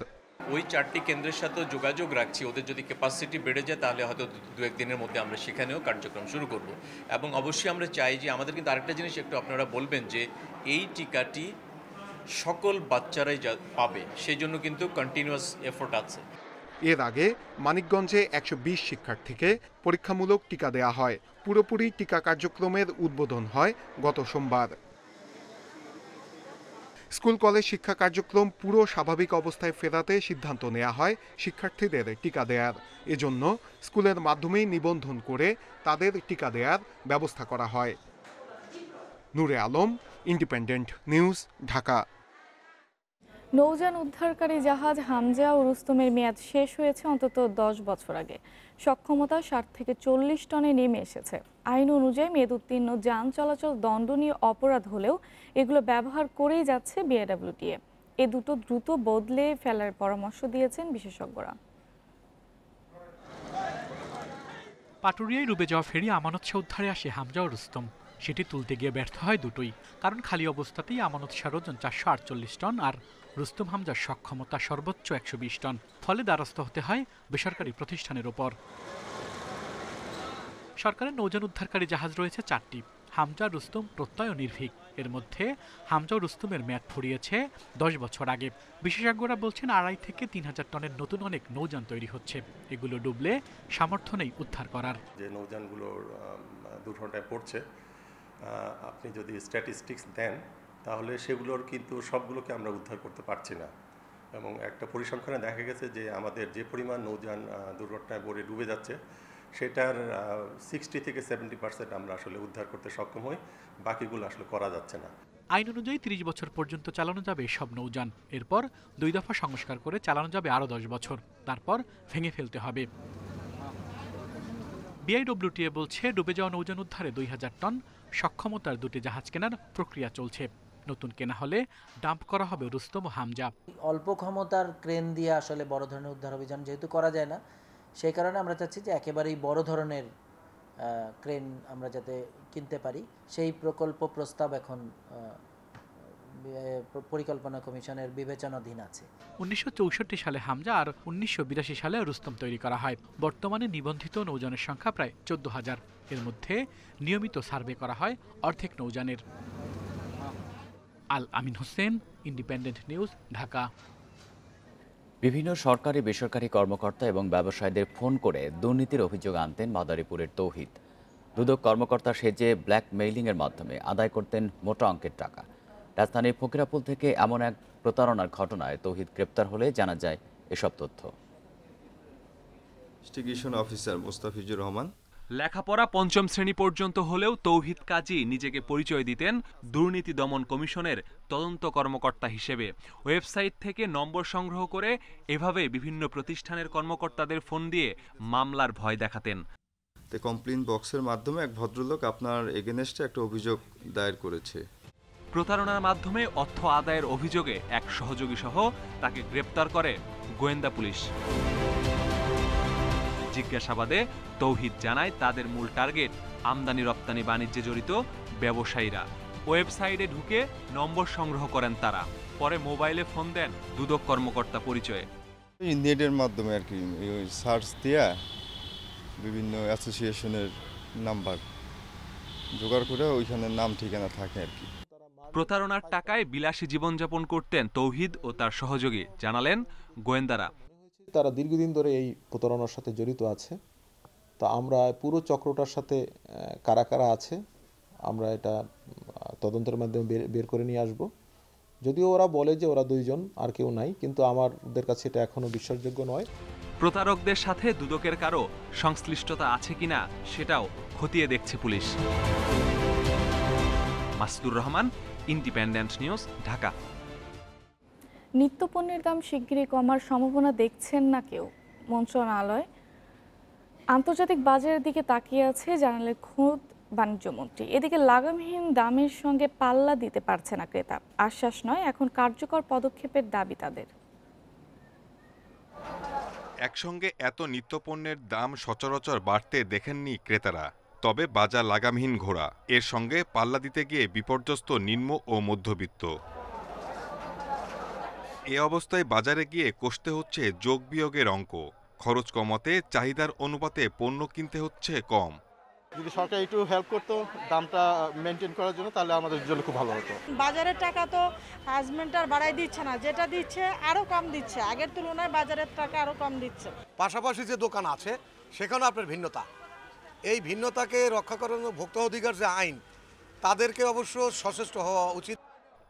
ওই 4টি কেন্দ্রের সাথে যোগাযোগ রাখছি, ওদের যদি ক্যাপাসিটি বেড়ে যায় তাহলে হয়তো 2-1 দিনের মধ্যে আমরা সেখানেও কার্যক্রম শুরু করব। এবং অবশ্যই আমরা চাই যে আমাদের কিন্তু আরেকটা জিনিস একটু আপনারা বলবেন যে এই টিকাটি সকল বাচ্চারাই পাবে, সেই জন্য কিন্তু কন্টিনিউয়াস এফোর্ট আছে। এর আগে মানিকগঞ্জে 120 শিক্ষার্থীকে পরীক্ষামূলক টিকা দেয়া হয়। পুরোপুরি টিকা কার্যক্রমের উদ্বোধন হয় গত সোমবার। স্কুল কলেজ শিক্ষা কার্যক্রম পুরো স্বাভাবিক অবস্থায় ফেরাতে সিদ্ধান্ত নেওয়া হয় শিক্ষার্থীদের টিকা দেয়ার। এজন্য স্কুলের মাধ্যমেই নিবন্ধন করে তাদের টিকা দেয়ার ব্যবস্থা করা হয়। নূরে আলম, ইন্ডিপেন্ডেন্ট নিউজ, ঢাকা। নৌযান উদ্ধারকারী জাহাজ হামজা ও রুস্তমের মেয়াদ শেষ হয়েছে অন্তত 10 বছর আগে। সক্ষমতা 60 থেকে 40 টনে নেমে এসেছে। আইন অনুযায়ী মেয়াদ উত্তীর্ণ যান চলাচল দণ্ডনীয় অপরাধ হলেও এগুলো ব্যবহার করেই যাচ্ছে বিআরডব্লিউটিএ। এ দুটো দ্রুত বদলে ফেলার পরামর্শ দিয়েছেন বিশেষজ্ঞরা। পাটুরিয়ায় ডুবে যাওয়া ফেরি আমানত শাহ উদ্ধারে আসে হামজা ও রুস্তম। সেটি তুলতে গিয়ে ব্যর্থ হয় দুটোই, কারণ খালি অবস্থাতেই আমানত শাহর ওজন 448 টন আর রুস্তম হামজার সক্ষমতা সর্বোচ্চ 120 টন। ফলে দ্বারস্থ হতে হয় বেসরকারি প্রতিষ্ঠানের ওপর। সরকারের নৌযান উদ্ধারকারী জাহাজ রয়েছে 4টি। হামজা, রুস্তম প্রত্যয় ও নির্ভীক। এর মধ্যে হামজা ও রুস্তমের মেয়াদ ফুরিয়েছে 10 বছর আগে। বিশেষজ্ঞরা বলছেন 2.5 থেকে 3000 টনের নতুন অনেক নৌযান তৈরি হচ্ছে। এগুলো ডুবলে সামর্থ্য নেই উদ্ধার করার। যে নৌযানগুলোর দুর্ঘটনায় পড়ছে, আপনি যদি স্ট্যাটিস্টিক্স দেন তাহলে সেগুলোর কিন্তু সবগুলোকে আমরা উদ্ধার করতে পারছি না। এবং একটা পরিসংখ্যানে দেখা গেছে যে আমাদের যে পরিমাণ নৌযান দুর্ঘটনায় পড়ে ডুবে যাচ্ছে সেটার 60 থেকে 70% আমরা আসলে উদ্ধার করতে সক্ষম হই, বাকিগুলো আসলে করা যাচ্ছে না। আইন অনুযায়ী 30 বছর পর্যন্ত চালানো যাবে সব নৌযান। এরপর 2 দফা সংস্কার করে চালানো যাবে আরও 10 বছর। তারপর ভেঙে ফেলতে হবে। বিআইডব্লিউটিএ বলছে ডুবে যাওয়া নৌযান উদ্ধারে 2000 টন সক্ষমতার 2টি জাহাজ কেনার প্রক্রিয়া চলছে। নতুন কেনা হলে ডাম্প করা হবে রুস্তম ও হামজা। অল্প ক্ষমতার ক্রেন দিয়ে আসলে বড় ধরনের উদ্ধার অভিযান যেহেতু করা যায় না, সেই কারণে আমরা চাচ্ছি যে একেবারেই বড় ধরনের ক্রেন আমরা যাতে কিনতে পারি, সেই প্রকল্প প্রস্তাব এখন পরিকল্পনা কমিশনের বিবেচনাধীন আছে। 1964 সালে হামজা আর 1982 সালে রুস্তম তৈরি করা হয়। বর্তমানে নিবন্ধিত নৌযানের সংখ্যা প্রায় 14,000। এর মধ্যে নিয়মিত সার্ভে করা হয় অর্ধেক নৌযানের। আল আমিন হোসেন, ইন্ডিপেন্ডেন্ট নিউজ, ঢাকা। বিভিন্ন সরকারি বেসরকারি কর্মকর্তা এবং ব্যবসায়ীদের ফোন করে দুর্নীতির অভিযোগ আনতেন মাদারীপুরের তৌহিদ। দুদক কর্মকর্তা সেজে ব্ল্যাকমেইলিংয়ের মাধ্যমে আদায় করতেন মোটা অঙ্কের টাকা। রাজধানীর ফকিরাপুল থেকে এমন এক প্রতারণার ঘটনায় তৌহিদ গ্রেপ্তার হলে জানা যায় এসব তথ্য। Investigation officer Mostafizur Rahman. লেখাপড়া 5ম শ্রেণী পর্যন্ত হলেও তৌহিদ কাজী নিজেকে পরিচয় দিতেন দুর্নীতি দমন কমিশনের তদন্ত কর্মকর্তা হিসেবে। ওয়েবসাইট থেকে নম্বর সংগ্রহ করে এভাবে বিভিন্ন প্রতিষ্ঠানের কর্মকর্তাদের ফোন দিয়ে মামলার ভয় দেখাতেন। কমপ্লেইন বক্সের মাধ্যমে এক ভদ্রলোক আপনার এগেনস্টে একটা অভিযোগ দায়ের করেছে। প্রতারণার মাধ্যমে অর্থ আদায়ের অভিযোগে এক সহযোগী সহ তাকে গ্রেপ্তার করে গোয়েন্দা পুলিশ। জিজ্ঞাসাবাদে তৌহিদ জানায় তাদের মূল টার্গেট আমদানি রপ্তানি বাণিজ্যে জড়িত ব্যবসায়ীরা। ওয়েবসাইটে ঢুকে নম্বর সংগ্রহ করেন তারা, পরে মোবাইলে ফোন দেন দুদক কর্মকর্তা পরিচয়ে। নেটের মাধ্যমে আর কি সার্চ দিয়া বিভিন্ন অ্যাসোসিয়েশনের নাম্বার জোগাড় করে ওইখানে নাম ঠিকানা থাকে আর কি। প্রতারণার টাকায় বিলাসী জীবনযাপন করতেন তৌহিদ ও তার সহযোগী, জানালেন গোয়েন্দারা। তারা দীর্ঘদিন ধরে এই প্রতারণার সাথে জড়িত আছে। তা আমরা পুরো চক্রটার সাথে কারা কারা আছে আমরা এটা তদন্তের মাধ্যমে বের করে নিয়ে আসব। যদিও ওরা বলে যে ওরা 2 জন, আর কেউ নাই, কিন্তু আমাদের কাছে এটা এখনো বিশ্বাসযোগ্য নয়। প্রতারকদের সাথে দুদকের কারো সংশ্লিষ্টতা আছে কিনা সেটাও খতিয়ে দেখছে পুলিশ। Masudur Rahman, independent news, Dhaka. নিত্যপণ্যের দাম শিগগিরই কমার সম্ভাবনা দেখছেন না কেউ। মন্ত্রণালয় আন্তর্জাতিক বাজারের দিকে তাকিয়ে আছে জানালেন খোদ বাণিজ্যমন্ত্রী। এদিকে লাগামহীন দামের সঙ্গে পাল্লা দিতে পারছে না ক্রেতা। আশ্বাস নয়, এখন কার্যকর পদক্ষেপের দাবি তাদের। একসঙ্গে এত নিত্যপণ্যের দাম সচরাচর বাড়তে দেখেননি ক্রেতারা। তবে বাজার লাগামহীন ঘোড়া, এর সঙ্গে পাল্লা দিতে গিয়ে বিপর্যস্ত নিম্ন ও মধ্যবিত্ত। এ অবস্থায় বাজারে গিয়ে কষতে হচ্ছে যোগ বিয়োগের অঙ্ক। খরচ কমাতে চাহিদার অনুপাতে পণ্য কিনতে হচ্ছে কম। যদি সরকার একটু হেল্প করতো দামটা মেনটেন করার জন্য, তাহলে আমাদের জন্য খুব ভালো হতো। বাজারের টাকা তো হাজবেন্ড আর বাড়াই দিচ্ছে না, যেটা দিচ্ছে আরো কম দিচ্ছে, আগের তুলনায় বাজারের টাকা আরো কম দিচ্ছে। পাশাপাশি যে দোকান আছে সেখানে আপনার ভিন্নতা, এই ভিন্নতাকে রক্ষা করানো ভোক্তা অধিকার যে আইন, তাদেরকে অবশ্য সচেষ্ট হওয়া উচিত।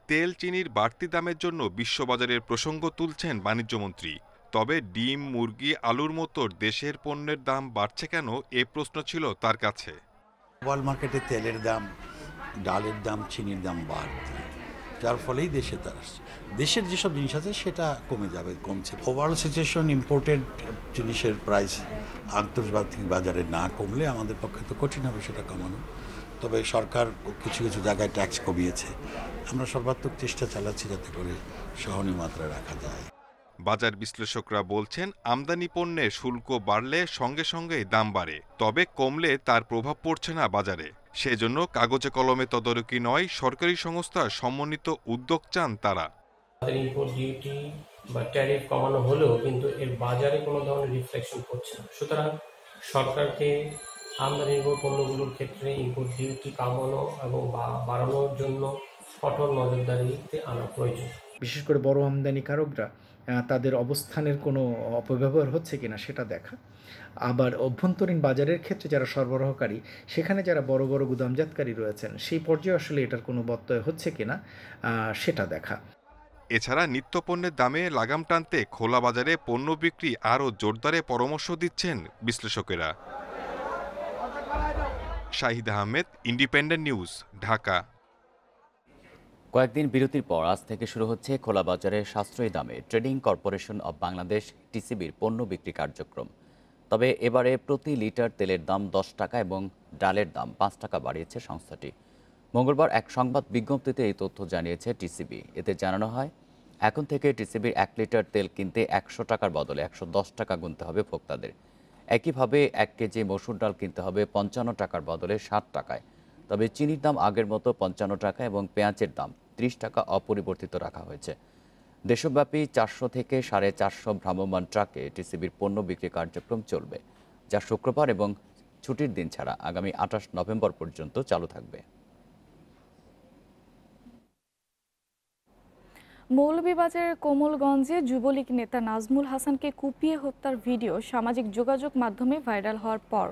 তেল চিনির বাড়তি দামের জন্য বিশ্ববাজারের প্রসঙ্গ তুলছেন বাণিজ্যমন্ত্রী। তবে ডিম, মুরগি, আলুর মতো দেশের পণ্যের দাম বাড়ছে কেন, এ প্রশ্ন ছিল তার কাছে। ওয়ার্ল্ড মার্কেটে তেলের দাম, ডালের দাম, চিনির দাম বাড়ছে, যার ফলেই দেশের যেসব জিনিস আছে সেটা কমে যাবে, কমছে। ওভারঅল সিচুয়েশন, ইম্পোর্টেড জিনিসের প্রাইস আন্তর্জাতিক বাজারে না কমলে আমাদের পক্ষে তো কঠিন হবে সেটা কমানো। তবে সরকার কিছু কিছু জায়গায় ট্যাক্স কমিয়েছে, আমরা সর্বাত্মক চেষ্টা চালাচ্ছি যাতে করে সহনীয় মাত্রায় রাখা যায়। বাজার বিশ্লেষকরা বলছেন, আমদানি পণ্যের শুল্ক বাড়লে সঙ্গে সঙ্গেই দাম বাড়ে, তবে কমলে তার প্রভাব পড়ছে না বাজারে। সেজন্য কাগজে কলমে তদারকি নয়, সরকারি সংস্থার সমন্বিত উদ্যোগ চান তারা। ইম্পোর্ট ডিউটি বা ট্যারিফ কমানো হলেও কিন্তু এর বাজারে কোনো ধরনের রিফ্লেকশন করছে না। সুতরাং সরকারকে আমদানি নির্ভর পণ্যগুলোর ক্ষেত্রে ইম্পোর্ট ডিউটি কমানো এবং বাড়ানোর জন্য কঠোর নজরদারিতে আনা প্রয়োজন। বিশেষ করে বড় আমদানিকারকরা তাদের অবস্থানের কোনো অপব্যবহার হচ্ছে কিনা সেটা দেখা, আবার অভ্যন্তরীণ বাজারের ক্ষেত্রে যারা সরবরাহকারী, সেখানে যারা বড় বড় গুদামজাতকারী রয়েছেন, সেই পর্যায়ে আসলে এটার কোনো ব্যত্যয় হচ্ছে কিনা সেটা দেখা। এছাড়া নিত্যপণ্যের দামে লাগাম টানতে খোলা বাজারে পণ্য বিক্রি আরও জোরদারে পরামর্শ দিচ্ছেন বিশ্লেষকেরা। Shahid Ahmed, independent news, Dhaka. কয়েকদিন বিরতির পর আজ থেকে শুরু হচ্ছে খোলা বাজারে সাশ্রয়ী দামে ট্রেডিং কর্পোরেশন অব বাংলাদেশ টিসিবির পণ্য বিক্রি কার্যক্রম। তবে এবারে প্রতি লিটার তেলের দাম 10 টাকা এবং ডালের দাম 5 টাকা বাড়িয়েছে সংস্থাটি। মঙ্গলবার এক সংবাদ বিজ্ঞপ্তিতে এই তথ্য জানিয়েছে টিসিবি। এতে জানানো হয়, এখন থেকে টিসিবির 1 লিটার তেল কিনতে 100 টাকার বদলে 110 টাকা গুনতে হবে ভোক্তাদের। একইভাবে 1 কেজি মসুর ডাল কিনতে হবে 55 টাকার বদলে 60 টাকায়। তবে চিনির দাম আগের মতো 55 টাকা এবং পেঁয়াজের দাম 30 টাকা অপরিবর্তিত রাখা হয়েছে। দেশব্যাপী 400 থেকে 450 ভ্রাম্যমাণ ট্রাকে টিসিবির পণ্য বিক্রি কার্যক্রম চলবে, যা শুক্রবার এবং ছুটির দিন ছাড়া আগামী 28 নভেম্বর পর্যন্ত চালু থাকবে। মৌলভীবাজারের কোমলগঞ্জে যুবলীগ নেতা নাজমুল হাসানকে কুপিয়ে হত্যার ভিডিও সামাজিক যোগাযোগ মাধ্যমে ভাইরাল হওয়ার পর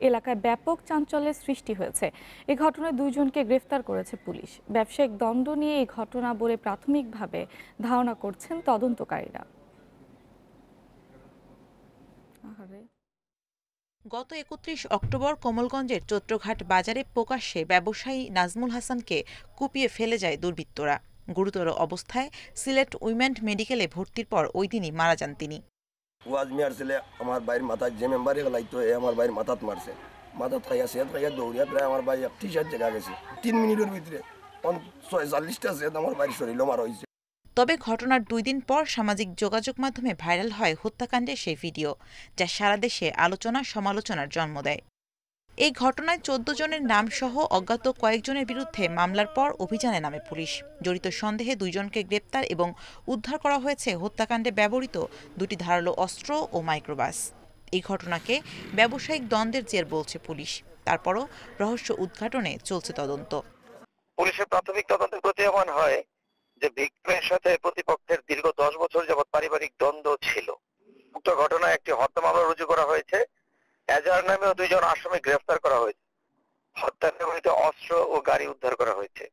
এলাকায় ব্যাপক চাঞ্চল্যের সৃষ্টি হয়েছে। এই ঘটনায় 2 জনকে গ্রেফতার করেছে পুলিশ। ব্যবসায়িক দ্বন্দ্ব নিয়ে এই ঘটনা বলে প্রাথমিকভাবে ধারণা করছেন তদন্তকারীরা। গত 31 অক্টোবর কোমলগঞ্জের চৈত্রঘাট বাজারে প্রকাশ্যে ব্যবসায়ী নাজমুল হাসানকে কুপিয়ে ফেলে যায় দুর্বৃত্তরা। গুরুতর অবস্থায় সিলেট উইমেন্ট মেডিকেলে ভর্তির পর ওই দিনই মারা যান তিনি। ওয়াজ মিয়ার ছেলে আমার বাইরের মাথা যে মেম্বারে লাইতো আমার বাইরের মাথাত মারছে, মাথাত খাইয়া সেত খাইয়া দৌড়িয়া প্রায় আমার বাড়ি 30 জায়গা গেছে। 3 মিনিটের ভিতরে 46টা সেত আমার বাড়ির শরীর মারা হয়েছে। তবে ঘটনার 2 দিন পর সামাজিক যোগাযোগ মাধ্যমে ভাইরাল হয় হত্যাকাণ্ডের সেই ভিডিও, যা সারা দেশে আলোচনা সমালোচনার জন্ম দেয়। এই ঘটনায় 14 জনের নাম সহ অজ্ঞাত কয়েকজনের বিরুদ্ধে মামলার পর অভিযানে নামে পুলিশ। জড়িত সন্দেহে 2 জনকে গ্রেপ্তার এবং উদ্ধার করা হয়েছে হত্যাকাণ্ডে ব্যবহৃত 2টি ধারালো অস্ত্র ও মাইক্রোবাস। এই ঘটনাকে ব্যবসায়িক দ্বন্দ্বের জের বলছে পুলিশ। তারপরও রহস্য উদ্ঘাটনে চলছে তদন্ত। পুলিশের প্রাথমিক তদন্তে প্রতীয়মান হয় যে ভিক্টিমের সাথে প্রতিপক্ষের দীর্ঘ 10 বছর যাবৎ পারিবারিক দ্বন্দ্ব ছিল। উক্ত ঘটনায় একটি হত্যা মামলা রুজু করা হয়েছে। এজাহার নামেও 2 জন আসামি গ্রেফতার করা হয়েছে। হত্যায় ব্যবহৃত অস্ত্র ও গাড়ি উদ্ধার করা হয়েছে।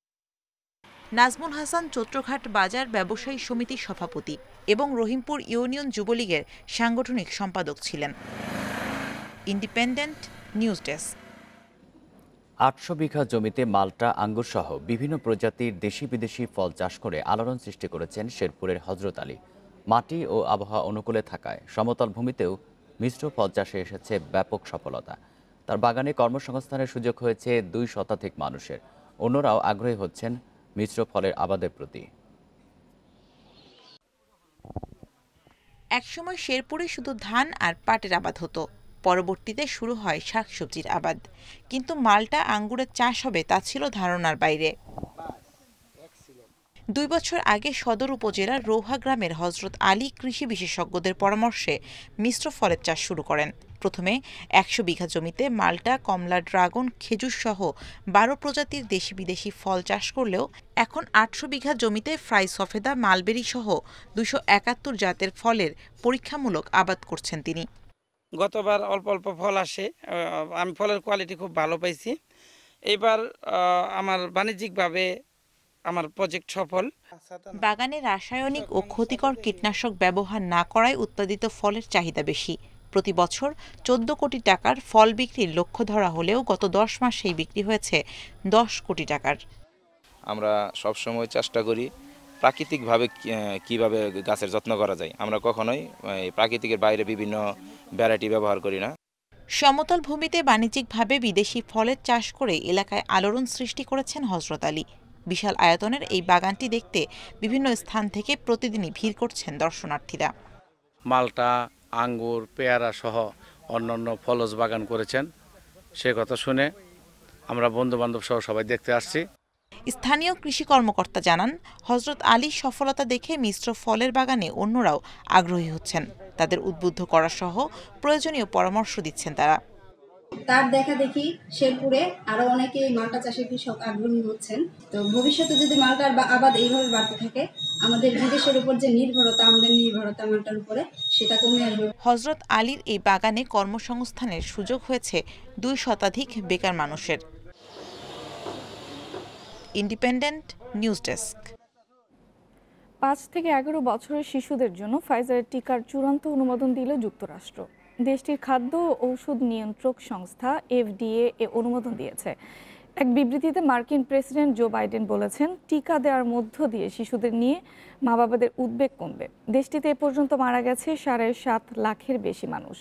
নাজমুল হাসান চৈত্রঘাট বাজার ব্যবসায়ী সমিতির সভাপতি এবং রহিমপুর ইউনিয়ন যুবলীগের সাংগঠনিক সম্পাদক ছিলেন। Independent news desk. 800 বিঘা জমিতে মাল্টা, আঙ্গুর সহ বিভিন্ন প্রজাতির দেশি বিদেশি ফল চাষ করে আলোড়ন সৃষ্টি করেছেন শেরপুরের হযরত আলী। মাটি ও আবহাওয়া অনুকূলে থাকায় সমতল ভূমিতেও মিশ্র ফল চাষে এসেছে ব্যাপক সফলতা। তার বাগানে কর্মসংস্থানের সুযোগ হয়েছে 2 শতাধিক মানুষের। অন্যরাও আগ্রহী হচ্ছেন মিশ্র ফলের আবাদের প্রতি। একসময় শেরপুরে শুধু ধান আর পাটের আবাদ হতো, পরবর্তীতে শুরু হয় শাকসবজির আবাদ। কিন্তু মাল্টা, আঙ্গুরের চাষ হবে তা ছিল ধারণার বাইরে। 2 বছর আগে সদর উপজেলার রৌহা গ্রামের হযরত আলী কৃষি বিশেষজ্ঞদের পরামর্শে মিশ্র ফলের চাষ শুরু করেন। প্রথমে 100 বিঘা জমিতে মাল্টা, কমলা, ড্রাগন, খেজুর সহ 12 প্রজাতির দেশি বিদেশি ফল চাষ করলেও এখন 800 বিঘা জমিতে ফ্রাই সফেদা, মালবেরি সহ 271 জাতের ফলের পরীক্ষামূলক আবাদ করছেন তিনি। গতবার অল্প অল্প ফল আসে, আমি ফলের কোয়ালিটি খুব ভালো পাইছি। এবার আমার বাণিজ্যিকভাবে আমার প্রজেক্ট সফল। বাগানে রাসায়নিক ও ক্ষতিকর কীটনাশক ব্যবহার না করায় উৎপাদিত ফলের চাহিদা বেশি। প্রতি বছর 14 কোটি টাকার ফল বিক্রির লক্ষ্য ধরা হলেও গত 10 মাসেই বিক্রি হয়েছে 10 কোটি টাকার। আমরা সবসময় চেষ্টা করি প্রাকৃতিকভাবে কিভাবে গাছের যত্ন করা যায়। আমরা কখনোই প্রাকৃতিকের বাইরে বিভিন্ন ভ্যারাইটি ব্যবহার করি না। সমতল ভূমিতে বাণিজ্যিকভাবে বিদেশি ফলের চাষ করে এলাকায় আলোড়ন সৃষ্টি করেছেন হযরত আলী। বিশাল আয়তনের এই বাগানটি দেখতে বিভিন্ন স্থান থেকে প্রতিদিনই ভিড় করছেন দর্শনার্থীরা। মাল্টা, আঙ্গুর, পেয়ারা সহ অন্যান্য ফলজ বাগান করেছেন। সে কথা শুনে আমরা বন্ধুবান্ধব সহ সবাই দেখতে আসছি। স্থানীয় কৃষি কর্মকর্তা জানান, হযরত আলীর সফলতা দেখে মিশ্র ফলের বাগানে অন্যরাও আগ্রহী হচ্ছেন। তাদের উদ্বুদ্ধ করা সহ প্রয়োজনীয় পরামর্শ দিচ্ছেন তারা। তার দেখা দেখি শেরপুরে আরো অনেকে মাল্টা চাষে কৃষক আগ্রহী হচ্ছেন। তো ভবিষ্যতে যদি মাল্টার আবাদ এইভাবে বাড়তে থাকে, আমাদের বিদেশের উপর যে নির্ভরতা, আমদানি নির্ভরতা মাল্টার উপরে, সেটা কমে আসবে। হযরত আলীর এই বাগানে কর্মসংস্থানের সুযোগ হয়েছে 2 শতাধিক বেকার মানুষের। Independent news desk. 5 থেকে 11 বছরের শিশুদের জন্য ফাইজারের টিকার চূড়ান্ত অনুমোদন দিল যুক্তরাষ্ট্র। দেশটির খাদ্য ও ঔষধ নিয়ন্ত্রক সংস্থা FDA এ অনুমোদন দিয়েছে। এক বিবৃতিতে মার্কিন প্রেসিডেন্ট জো বাইডেন বলেছেন, টিকা দেওয়ার মধ্য দিয়ে শিশুদের নিয়ে মা বাবাদের উদ্বেগ কমবে। দেশটিতে এ পর্যন্ত মারা গেছে 7.5 লাখের বেশি মানুষ।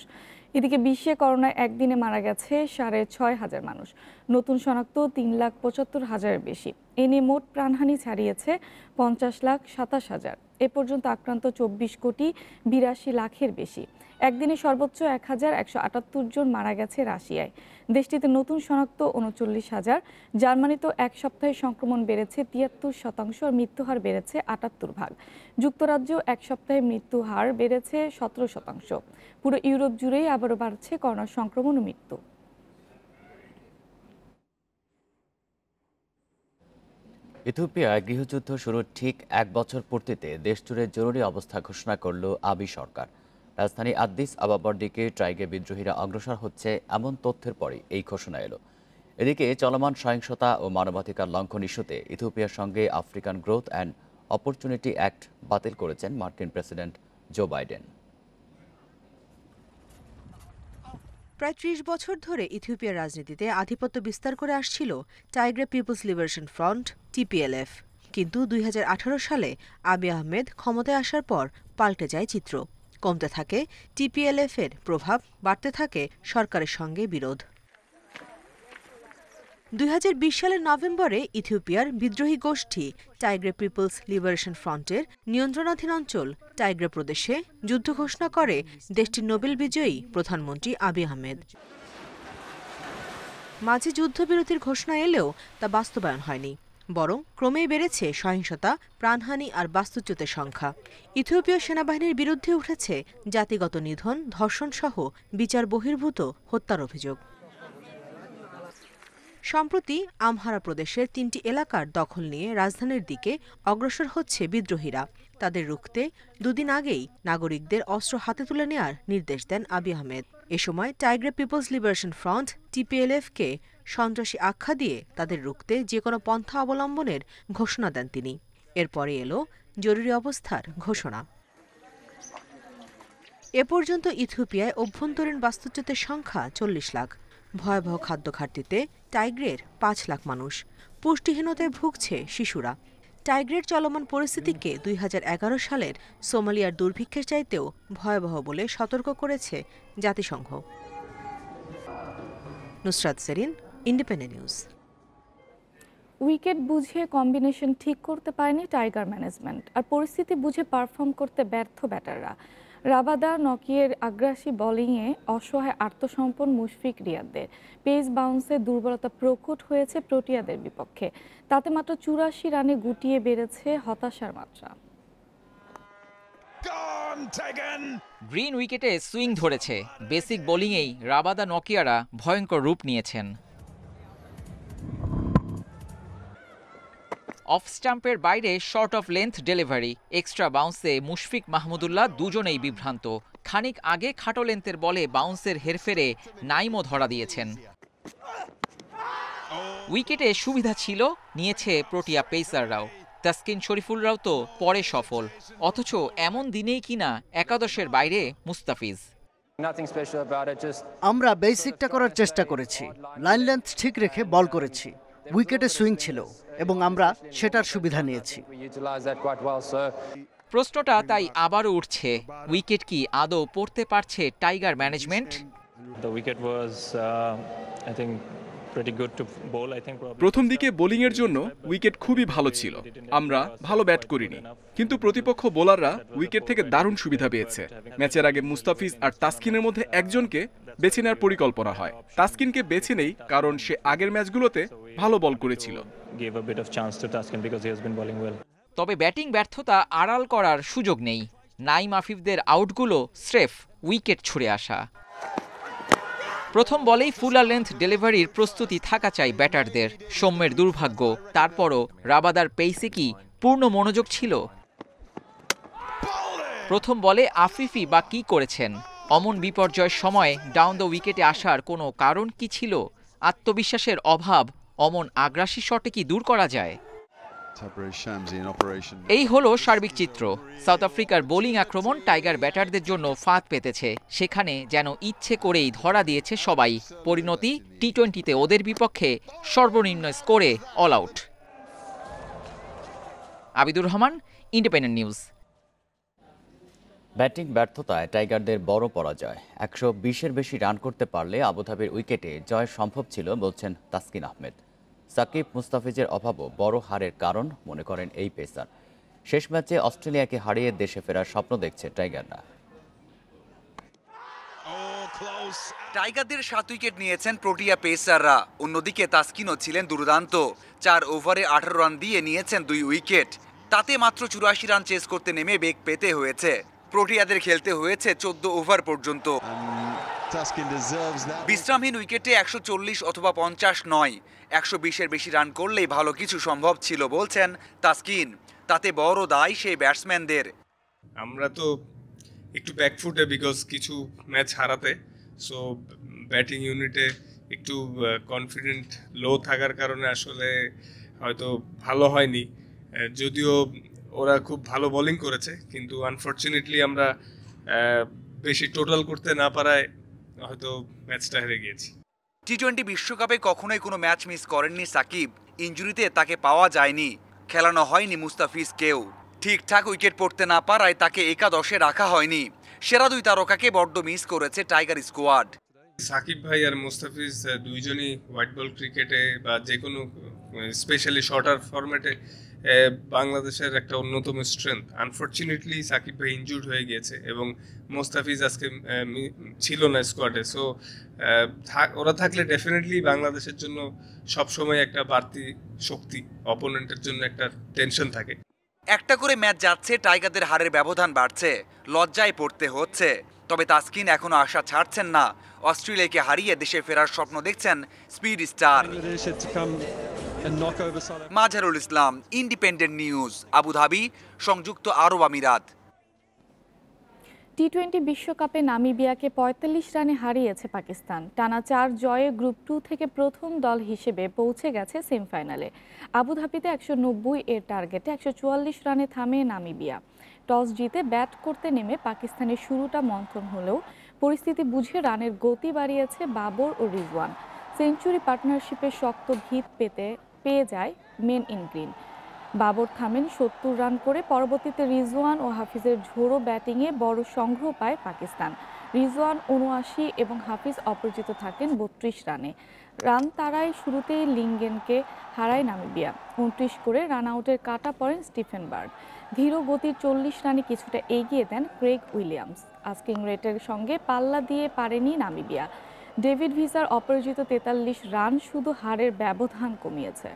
এদিকে বিশ্বে করোনায় একদিনে মারা গেছে 6,500 মানুষ, নতুন শনাক্ত 3,75,000-এর বেশি। এ নিয়ে মোট প্রাণহানি ছাড়িয়েছে 50,27,000। এ পর্যন্ত আক্রান্ত 24,82 লাখের বেশি। একদিনে সর্বোচ্চ 1,178 জন মারা গেছে রাশিয়ায়। দেশটিতে নতুন শনাক্ত 39,000। জার্মানিতে এক সপ্তাহে সংক্রমণ বেড়েছে 73% আর মৃত্যুহার বেড়েছে 78%। যুক্তরাজ্য এক সপ্তাহে মৃত্যু হার বেড়েছে 17%। পুরো ইউরোপ জুড়েই আবারও বাড়ছে করোনা সংক্রমণ ও মৃত্যু। ইথিওপিয়ায় গৃহযুদ্ধ শুরুর ঠিক 1 বছর পূর্তিতে দেশজুড়ে জরুরি অবস্থা ঘোষণা করল আবিই সরকার। রাজধানী আদ্দিস আবাবার দিকে ট্রাইগে বিদ্রোহীরা অগ্রসর হচ্ছে এমন তথ্যের পরই এই ঘোষণা এলো। এদিকে চলমান সহিংসতা ও মানবাধিকার লঙ্ঘন ইস্যুতে ইথিওপিয়ার সঙ্গে African growth and opportunity act বাতিল করেছেন মার্কিন প্রেসিডেন্ট জো বাইডেন। প্রায় 30 বছর ধরে ইথিওপিয়ার রাজনীতিতে আধিপত্য বিস্তার করে আসছিল Tigray people's liberation front TPLF। কিন্তু 2018 সালে আবিই আহমেদ ক্ষমতায় আসার পর পাল্টে যায় চিত্র। কমতে থাকে TPLF এর প্রভাব, বাড়তে থাকে সরকারের সঙ্গে বিরোধ। 2020 সালের নভেম্বরে ইথিওপিয়ার বিদ্রোহী গোষ্ঠী টাইগ্রে পিপলস লিবারেশন ফ্রন্টের নিয়ন্ত্রণাধীন অঞ্চল টাইগ্রে প্রদেশে যুদ্ধ ঘোষণা করে দেশটির নোবেল বিজয়ী প্রধানমন্ত্রী আবিই আহমেদ। মাঝে যুদ্ধবিরতির ঘোষণা এলেও তা বাস্তবায়ন হয়নি, বরং ক্রমেই বেড়েছে সহিংসতা, প্রাণহানি আর বাস্তুচ্যুতের সংখ্যা। ইথিওপীয় সেনাবাহিনীর বিরুদ্ধে উঠেছে জাতিগত নিধন, ধর্ষণ সহ বিচার বহির্ভূত হত্যার অভিযোগ। সম্প্রতি আমহারা প্রদেশের 3টি এলাকার দখল নিয়ে রাজধানীর দিকে অগ্রসর হচ্ছে বিদ্রোহীরা। তাদের রুখতে 2 দিন আগেই নাগরিকদের অস্ত্র হাতে তুলে নেয়ার নির্দেশ দেন আবিই আহমেদ। এ সময় টাইগ্রে পিপলস লিবারেশন ফ্রন্ট TPLF-কে সন্ত্রাসী আখ্যা দিয়ে তাদের রুখতে যে কোনো পন্থা অবলম্বনের ঘোষণা দেন তিনি। এরপরে এলো জরুরি অবস্থার ঘোষণা। এ পর্যন্ত ইথিওপিয়ায় অভ্যন্তরীণ বাস্তুচ্যুতের সংখ্যা 40 লাখ। ভয়াবহ খাদ্য ঘাটতিতে টাইগ্রের ৫ লাখ মানুষ। পুষ্টিহীনতায় ভুগছে শিশুরা। টাইগ্রের চলমান পরিস্থিতিকে ২০১১ সালের সোমালিয়ার দুর্ভিক্ষের চাইতেও ভয়াবহ বলে সতর্ক করেছে জাতিসংঘ। Nusrat Serin, independent news. Wicket বুঝে কম্বিনেশন ঠিক করতে পারেনি টাইগার ম্যানেজমেন্ট, আর পরিস্থিতি বুঝে পারফর্ম করতে ব্যর্থ ব্যাটাররা। রাবাদা নকিয়ের আগ্রাসী বোলিংয়ে অসহায় আত্মসমর্পণ মুশফিক রিয়াদদের। পেস বাউন্সে দুর্বলতা প্রকট হয়েছে প্রোটিয়াদের বিপক্ষে। তাতে মাত্র ৮৪ রানে গুটিয়ে বেড়েছে হতাশার মাত্রা। গ্রিন উইকেটে সুইং ধরেছে। বেসিক বোলিংয়েই রাবাদা নকিয়ারা ভয়ঙ্কর রূপ নিয়েছেন। অফ স্টাম্পের বাইরে short of length delivery, extra বাউন্সে মুশফিক মাহমুদুল্লাহ দুজনেই বিভ্রান্ত। খানিক আগে খাটো লেন্থের বলে বাউন্সের হেরফেরে নাইমও ধরা দিয়েছেন। উইকেটে সুবিধা ছিল, নিয়েছে প্রোটিয়া পেসাররাও। তাসকিন শরীফুলরাও তো পরে সফল, অথচ এমন দিনেই কিনা একাদশের বাইরে মুস্তাফিজ। আমরা বেসিকটা করার চেষ্টা করেছি, লাইন লেন্থ ঠিক রেখে বল করেছি। উইকেটে সুইং ছিল এবং আমরা সেটার সুবিধা নিয়েছি। প্রশ্নটা তাই আবারও উঠছে, উইকেট কি আদৌ পড়তে পারছে টাইগার ম্যানেজমেন্ট? প্রথম দিকে বোলিংয়ের জন্য উইকেট খুবই ভালো ছিল, আমরা ভালো ব্যাট করিনি, কিন্তু প্রতিপক্ষ বোলাররা উইকেট থেকে দারুণ সুবিধা পেয়েছে। ম্যাচের আগে মুস্তাফিজ আর তাসকিনের মধ্যে একজনকে বেছে নেওয়ার পরিকল্পনা হয়। তাসকিনকে বেছে নেই কারণ সে আগের ম্যাচগুলোতে ভালো বল করেছিল। তবে ব্যাটিং ব্যর্থতা আড়াল করার সুযোগ নেই। নাইম আফিফদের আউটগুলো স্রেফ উইকেট ছুড়ে আসা। প্রথম বলেই ফুলার লেন্থ ডেলিভারির প্রস্তুতি থাকা চাই ব্যাটারদের। সৌম্যের দুর্ভাগ্য, তারপরও রাবাদার পেইসে কি পূর্ণ মনোযোগ ছিল? প্রথম বলে আফিফই বা কি করেছেন? অমন বিপর্যয়ের সময় ডাউন দ্য উইকেটে আসার কোনো কারণ কি ছিল? আত্মবিশ্বাসের অভাব অমন আগ্রাসী শটে কি দূর করা যায়? এই হলো সার্বিক চিত্র। সাউথ আফ্রিকার বোলিং আক্রমণ টাইগার ব্যাটারদের জন্য ফাঁদ পেতেছে। সেখানে যেন ইচ্ছে করেই ধরা দিয়েছে সবাই। পরিণতি টি-20তে ওদের বিপক্ষে সর্বনিম্ন স্কোরে all out. Abidur Rahman, independent news. Batting ব্যর্থতায় টাইগারদের বড় পরাজয়। ১২০-এর বেশি রান করতে পারলে আবুধাবির উইকেটে জয় সম্ভব ছিল বলছেন তাসকিন আহমেদ। সাকিব মুস্তাফিজের অভাবও বড় হারের কারণ মনে করেন এই পেসার। শেষ ম্যাচে অস্ট্রেলিয়াকে হারিয়ে দেশে ফেরার স্বপ্ন দেখছে টাইগাররা। টাইগারদের ৭ উইকেট নিয়েছেন প্রোটিয়া পেসাররা। অন্যদিকে তাসকিনও ছিলেন দুর্দান্ত। ৪ ওভারে ১৮ রান দিয়ে নিয়েছেন 2 উইকেট। তাতে মাত্র ৮৪ রান চেস করতে নেমে বেগ পেতে হয়েছে। প্রোটিয়াদের খেলতে হয়েছে ১৪ ওভার পর্যন্ত। বিশ্রামহীন উইকেটে ১৪০ অথবা ৫০ নয়, ১২০-এর বেশি রান করলেই ভালো কিছু সম্ভব ছিল বলছেন তাসকিন। তাতে বড় দায় সেই ব্যাটসম্যানদের। আমরা তো একটু ব্যাকফুটে বিকজ কিছু ম্যাচ হারাতে, সো ব্যাটিং ইউনিটে একটু কনফিডেন্ট লো থাকার কারণে আসলে হয়তো ভালো হয়নি। যদিও ওরা খুব ভালো বোলিং করেছে, কিন্তু আনফর্চুনেটলি আমরা বেশি টোটাল করতে না পারায় হয়তো ম্যাচটা হেরে গিয়েছি। টি-20 বিশ্বকাপে কখনোই কোনো ম্যাচ মিস করেননি সাকিব। ইনজুরিতে তাকে পাওয়া যায়নি, খেলানো হয়নি মুস্তাফিজকেও। ঠিকঠাক উইকেট পড়তে না পারায় তাকে একাদশে রাখা হয়নি। সেরা 2 তারকাকে বড্ড মিস করেছে টাইগার স্কোয়াড। সাকিব ভাই আর মুস্তাফিজ দুইজনই হোয়াইট বল ক্রিকেটে বা যে কোনো স্পেশালি শর্টার ফরম্যাটে বাংলাদেশের একটা অন্যতম স্ট্রেংথ। আনফর্চুনেটলি সাকিব ভাই ইনজুর্ড হয়ে গিয়েছে এবং মুস্তাফিজ আজকে ছিল না স্কোয়াডে। সো ওরা থাকলে ডেফিনেটলি বাংলাদেশের জন্য সবসময় একটা বাড়তি শক্তি, অপোনেন্টের জন্য একটা টেনশন থাকে। একটা করে ম্যাচ যাচ্ছে, টাইগারদের হারের ব্যবধান বাড়ছে, লজ্জায় পড়তে হচ্ছে। তবে তাসকিন এখনো আশা ছাড়ছেন না। অস্ট্রেলিয়াকে হারিয়ে দেশে ফেরার স্বপ্ন দেখছেন স্পিড স্টার। মাঝারুল ইসলাম, ইন্ডিপেন্ডেন্ট নিউজ, আবুধাবি, সংযুক্ত আরব আমিরাত। টি-20 বিশ্বকাপে নামিবিয়াকে ৪৫ রানে হারিয়েছে পাকিস্তান। টানা ৪ জয়ে গ্রুপ 2 থেকে প্রথম দল হিসেবে পৌঁছে গেছে সেমিফাইনালে। আবুধাবিতে ১৯০ এর টার্গেটে ১৪৪ রানে থামে নামিবিয়া। টস জিতে ব্যাট করতে নেমে পাকিস্তানের শুরুটা মন্থন হলেও পরিস্থিতি বুঝে রানের গতি বাড়িয়েছে বাবর ও রিজওয়ান। সেঞ্চুরি পার্টনারশিপে শক্ত ভিত পেয়ে যায় মেন ইন গ্রিন। বাবর থামেন ৭০ রান করে। পরবর্তীতে রিজওয়ান ও হাফিজের ঝোড়ো ব্যাটিংয়ে বড় সংগ্রহ পায় পাকিস্তান। রিজওয়ান ৭৯ এবং হাফিজ অপরাজিত থাকেন ৩২ রানে। রান তাড়ায় শুরুতেই লিঙ্গেনকে হারায় নামিবিয়া। ২৯ করে রান আউটের কাটা পড়েন স্টিফেন বার্ড। ধীর গতির ৪০ রানে কিছুটা এগিয়ে দেন ক্রেগ উইলিয়ামস। আস্কিং রেটের সঙ্গে পাল্লা দিয়ে পারেনি নামিবিয়া। ডেভিড ভিসার অপরাজিত ৪৩ রান শুধু হারের ব্যবধান কমিয়েছে।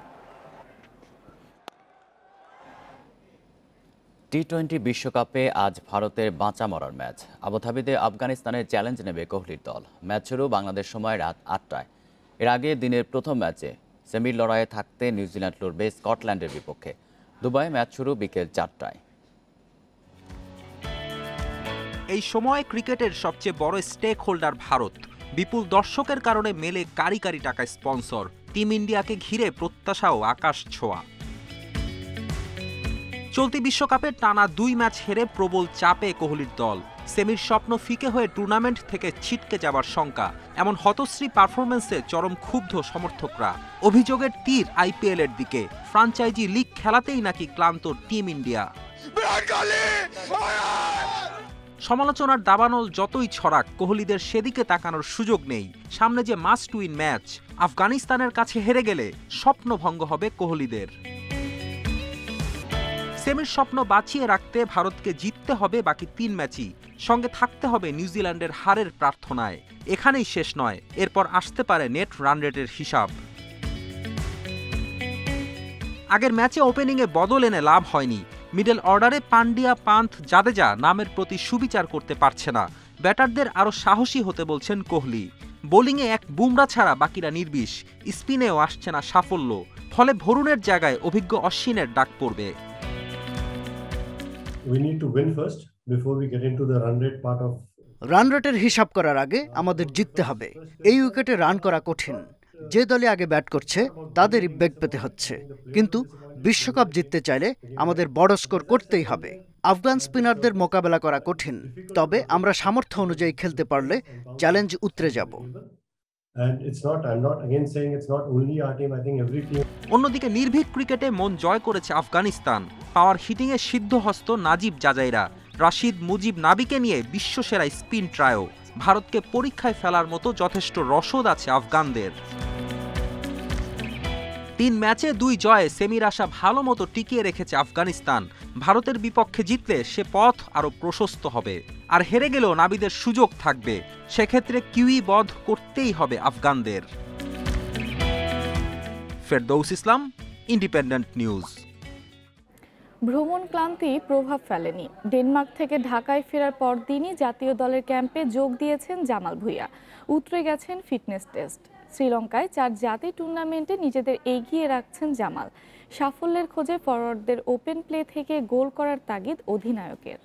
টি-20 বিশ্বকাপে আজ ভারতের বাঁচা মরার ম্যাচ। আবুধাবিতে আফগানিস্তানের চ্যালেঞ্জ নেবে কোহলির দল। ম্যাচ শুরু বাংলাদেশ সময় রাত ৮টায়। এর আগে দিনের প্রথম ম্যাচে সেমির লড়াইয়ে থাকতে নিউজিল্যান্ড লড়বে স্কটল্যান্ডের বিপক্ষে। দুবাই ম্যাচ শুরু বিকেল ৪টায়। এই সময় ক্রিকেটের সবচেয়ে বড় স্টেক হোল্ডার ভারত। বিপুল দর্শকের কারণে মেলে কারি কারি টাকায় স্পন্সর। টিম ইন্ডিয়াকে ঘিরে প্রত্যাশাও আকাশ ছোঁয়া। চলতি বিশ্বকাপে টানা ২ ম্যাচ হেরে প্রবল চাপে কোহলির দল। সেমির স্বপ্ন ফিকে হয়ে টুর্নামেন্ট থেকে ছিটকে যাবার শঙ্কা। এমন হতশ্রী পারফরমেন্সে চরম ক্ষুব্ধ সমর্থকরা। অভিযোগের তীর আইপিএলের দিকে। ফ্রাঞ্চাইজি লিগ খেলাতেই নাকি ক্লান্ত টিম ইন্ডিয়া। সমালোচনার দাবানল যতই ছড়াক, কোহলিদের সেদিকে তাকানোর সুযোগ নেই। সামনে যে মাস্ট উইন ম্যাচ। আফগানিস্তানের কাছে হেরে গেলে স্বপ্নভঙ্গ হবে কোহলিদের। সেমির স্বপ্ন বাঁচিয়ে রাখতে ভারতকে জিততে হবে বাকি ৩ ম্যাচই। সঙ্গে থাকতে হবে নিউজিল্যান্ডের হারের প্রার্থনায়। এখানেই শেষ নয়, এরপর আসতে পারে নেট রান রেটের হিসাব। আগের ম্যাচে ওপেনিংয়ে বদল এনে লাভ হয়নি। মিডল অর্ডারে পান্ডিয়া, পান্থ, জাদেজা নামের প্রতি সুবিচার করতে পারছে না। ব্যাটারদের আরও সাহসী হতে বলছেন কোহলি। বোলিংয়ে এক বুমরা ছাড়া বাকিরা নির্বিষ। স্পিনেও আসছে না সাফল্য। ফলে ভরুণের জায়গায় অভিজ্ঞ অশ্বিনের ডাক পড়বে। রান রেটের হিসাব করার আগে আমাদের জিততে হবে। এই উইকেটে রান করা কঠিন। যে দলে আগে ব্যাট করছে তাদেরই বেগ পেতে হচ্ছে। কিন্তু বিশ্বকাপ জিততে চাইলে আমাদের বড় স্কোর করতেই হবে। আফগান স্পিনারদের মোকাবেলা করা কঠিন, তবে আমরা সামর্থ্য অনুযায়ী খেলতে পারলে চ্যালেঞ্জ উতরে যাব। অন্যদিকে নির্ভীক ক্রিকেটে মন জয় করেছে আফগানিস্তান। পাওয়ার হিটিংয়ে সিদ্ধহস্ত নাজিব জাজাইরা, রাশিদ, মুজিব, নাবিকে নিয়ে বিশ্বসেরা স্পিন ট্রায়ো। ভারতকে পরীক্ষায় ফেলার মতো যথেষ্ট রসদ আছে আফগানদের। ৩ ম্যাচে ২ জয়ে সেমির আশা ভালো মতো টিকিয়ে রেখেছে আফগানিস্তান। ভারতের বিপক্ষে জিতলে সে পথ আরও প্রশস্ত হবে। আর হেরে গেলেও নাবিদের সুযোগ থাকবে। সেক্ষেত্রে কিউই বধ করতেই হবে আফগানদের। ফেরদৌস ইসলাম, ইন্ডিপেন্ডেন্ট নিউজ। ভ্রমণ ক্লান্তি প্রভাব ফেলেনি। ডেনমার্ক থেকে ঢাকায় ফেরার পরদিনই জাতীয় দলের ক্যাম্পে যোগ দিয়েছেন জামাল ভুঁইয়া। উতরে গেছেন ফিটনেস টেস্ট। শ্রীলঙ্কায় ৪ জাতি টুর্নামেন্টে নিজেদের এগিয়ে রাখছেন জামাল। সাফল্যের খোঁজে ফরওয়ার্ডদের ওপেন প্লে থেকে গোল করার তাগিদ অধিনায়কের।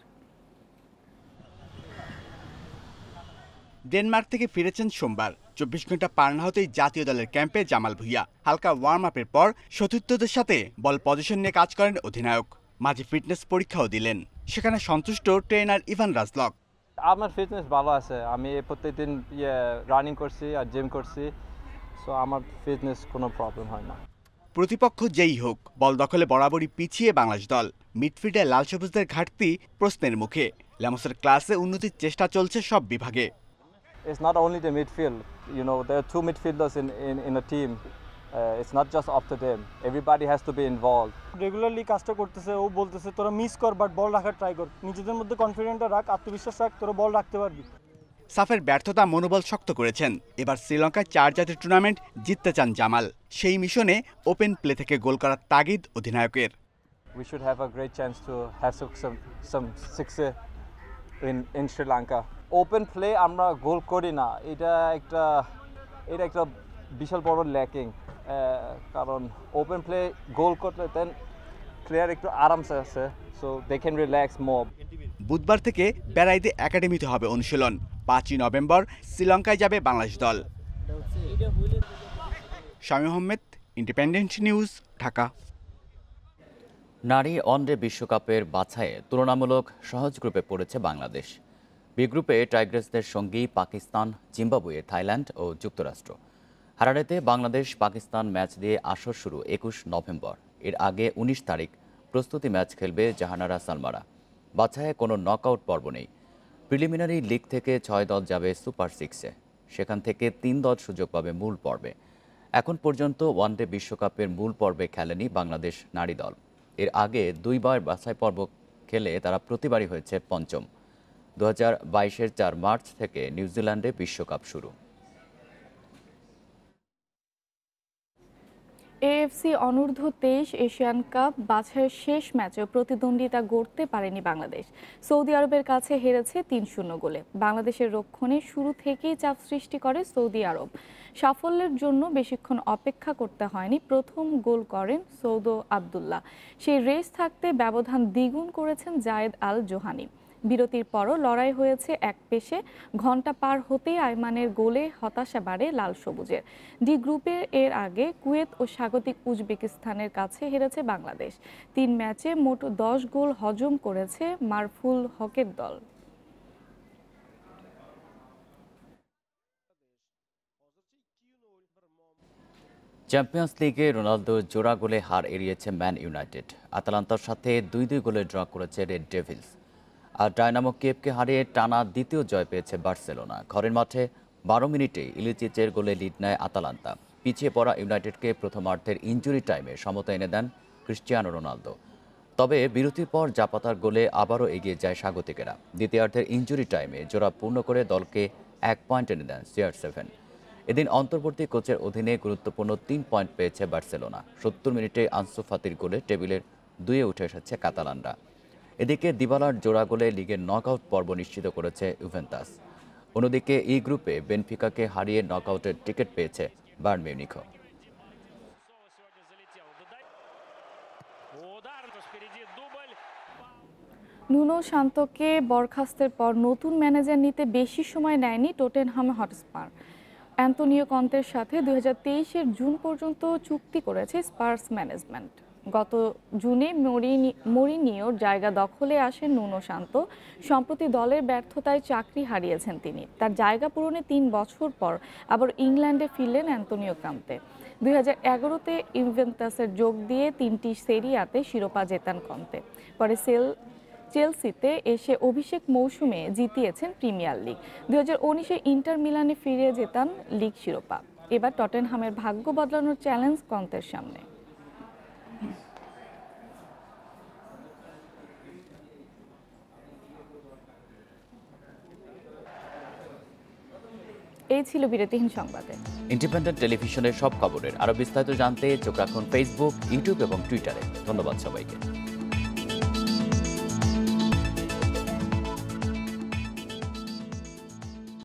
ডেনমার্ক থেকে ফিরেছেন সোমবার। ২৪ ঘন্টা পার না হতেই জাতীয় দলের ক্যাম্পে জামাল ভুঁইয়া। হালকা ওয়ার্ম আপের পর সতীর্থদের সাথে বল পজিশন নিয়ে কাজ করেন অধিনায়ক। মাঝে ফিটনেস পরীক্ষাও দিলেন। সেখানে সন্তুষ্ট ট্রেনার ইভান রাজলক। আমার ফিটনেস ভালো আছে। আমি প্রত্যেকদিন রানিং করছি আর জিম করছি, সো আমার ফিটনেস কোনো প্রবলেম হয় না। প্রতিপক্ষ যেই হোক, বল দখলে বরাবরই পিছিয়ে বাংলাদেশ দল। মিডফিল্ডে লাল সবুজদের ঘাটতি প্রশ্নের মুখে। ল্যামসের ক্লাসে উন্নতির চেষ্টা চলছে সব বিভাগে। It's not only the midfield, there are 2 midfielders in a team. It's not just up to them. Everybody has to be involved. Regularly কাজটা করতেছে, ও বলতেছে তোরা মিস কর বাট বল রাখার ট্রাই কর। নিজেদের মধ্যে কনফিডেন্টটা রাখ, আত্মবিশ্বাস রাখ, তোরা বল রাখতে পারবি। সাফের ব্যর্থতা মনোবল শক্ত করেছেন। এবার শ্রীলঙ্কায় 4 জাতির টুর্নামেন্ট জিততে চান জামাল। সেই মিশনে ওপেন প্লে থেকে গোল করার তাগিদ অধিনায়কের। We should have a great chance to have some success in Sri Lanka. Open play আমরা গোল করি না, এটা একটা বিশাল বড় ল্যাকিং। কারণ ওপেন প্লে গোল করতে দেন প্লেয়ার একটু আরামসে আছে, সো দে ক্যান রিল্যাক্স মোর। বুধবার থেকে প্যারাইতে একাডেমিতে হবে অনুশীলন। 5ই নভেম্বর শ্রীলঙ্কায় যাবে বাংলাদেশ দল। Shamim Ahmed, independent news, Dhaka. নারী ওয়ানডে বিশ্বকাপের বাছাইয়ে তুলনামূলক সহজ গ্রুপে পড়েছে বাংলাদেশ। বি গ্রুপে টাইগ্রেসদের সঙ্গী পাকিস্তান, জিম্বাবুয়ে, থাইল্যান্ড ও যুক্তরাষ্ট্র। হারারেতে বাংলাদেশ পাকিস্তান ম্যাচ দিয়ে আসর শুরু 21 নভেম্বর। এর আগে 19 তারিখ প্রস্তুতি ম্যাচ খেলবে জাহানারা সালমারা। বাছাইয়ে কোনো নকআউট পর্ব নেই। প্রিলিমিনারি লিগ থেকে 6 দল যাবে সুপার 6-এ। সেখান থেকে 3 দল সুযোগ পাবে মূল পর্বে। এখন পর্যন্ত ওয়ানডে বিশ্বকাপের মূল পর্বে খেলেনি বাংলাদেশ নারী দল। এর আগে 2 বার বাছাই পর্ব খেলে তারা প্রতিবারই হয়েছে পঞ্চম। 2022-এর 4 মার্চ থেকে নিউজিল্যান্ডে বিশ্বকাপ শুরু। এএফসি অনূর্ধ্ব 23 এশিয়ান কাপ বাছাইয়ের শেষ ম্যাচেও প্রতিদ্বন্দ্বিতা গড়তে পারেনি বাংলাদেশ। সৌদি আরবের কাছে হেরেছে 3-0 গোলে। বাংলাদেশের রক্ষণে শুরু থেকেই চাপ সৃষ্টি করে সৌদি আরব। সাফল্যের জন্য বেশিক্ষণ অপেক্ষা করতে হয়নি। প্রথম গোল করেন সৌদ আবদুল্লাহ। সেই রেস থাকতে ব্যবধান দ্বিগুণ করেছেন জায়েদ আল জোহানি। বিরতির পরও লড়াই হয়েছে এক পেশে। ঘন্টা পার হতেই আয়মানের গোলে হতাশা বাড়ে লাল সবুজের। ডি গ্রুপের এর আগে কুয়েত ও স্বাগতিক উজবেকিস্তানের কাছে হেরেছে বাংলাদেশ। 3 ম্যাচে মোট 10 গোল হজম করেছে মারফুল হকের দল। চ্যাম্পিয়ন্স লিগে রোনালদো জোড়া গোলে হার এড়িয়েছে ম্যান ইউনাইটেড। আতালান্তার সাথে 2-2 গোলে ড্র করেছে রেড ডেভিলস। আর ডায়নামো কিয়েভকে হারিয়ে টানা দ্বিতীয় জয় পেয়েছে বার্সেলোনা। ঘরের মাঠে 12 মিনিটে ইলিচিচের গোলে লিড নেয় আতালান্তা। পিছিয়ে পড়া ইউনাইটেডকে প্রথমার্ধের ইনজুরি টাইমে সমতা এনে দেন ক্রিস্টিয়ানো রোনালদো। তবে বিরতির পর জাপাতার গোলে আবারও এগিয়ে যায় স্বাগতিকেরা। দ্বিতীয়ার্ধের ইনজুরি টাইমে জোড়া পূর্ণ করে দলকে 1 পয়েন্ট এনে দেন CR7। এদিন অন্তর্বর্তী কোচের অধীনে গুরুত্বপূর্ণ 3 পয়েন্ট পেয়েছে বার্সেলোনা। 70 মিনিটে আনসু ফাতির গোলে টেবিলের 2-এ উঠে এসেছে কাতালানরা। এদিকে দিবালার জোড়া গোলে লিগের নকআউট পর্ব নিশ্চিত করেছে ইউভেন্টাস। অন্যদিকে এই গ্রুপে বেনফিকাকে হারিয়ে নকআউটের টিকিট পেয়েছে বায়ার্ন মিউনিখও। নুনো সান্তোকে বরখাস্তের পর নতুন ম্যানেজার নিতে বেশি সময় নেয়নি টটেনহাম হটস্পার। অ্যান্তোনিও কন্তের সাথে 2023-এর জুন পর্যন্ত চুক্তি করেছে স্পার্স ম্যানেজমেন্ট। গত জুনে মরিনিওর জায়গা দখলে আসেন নুনো সান্তো। সম্প্রতি দলের ব্যর্থতায় চাকরি হারিয়েছেন তিনি। তার জায়গা পূরণে 3 বছর পর আবার ইংল্যান্ডে ফিরলেন অ্যান্তোনিও কন্তে। 2011-তে ইউভেন্টাসের যোগ দিয়ে 3টি সেরিয়াতে শিরোপা জেতান কন্তে। পরে চেলসিতে এসে অভিষেক মৌসুমে জিতিয়েছেন প্রিমিয়ার লিগ। 2019-এ ইন্টার মিলানে ফিরে জেতান লিগ শিরোপা। এবার টটেনহামের ভাগ্য বদলানোর চ্যালেঞ্জ কন্তের সামনে। এই ছিল বিরতিহীন সংবাদে। ইন্ডিপেন্ডেন্ট টেলিভিশনের সব খবরের আরো বিস্তারিত জানতে চোখ রাখুন ফেসবুক, ইউটিউব এবং টুইটারে। ধন্যবাদ সবাইকে।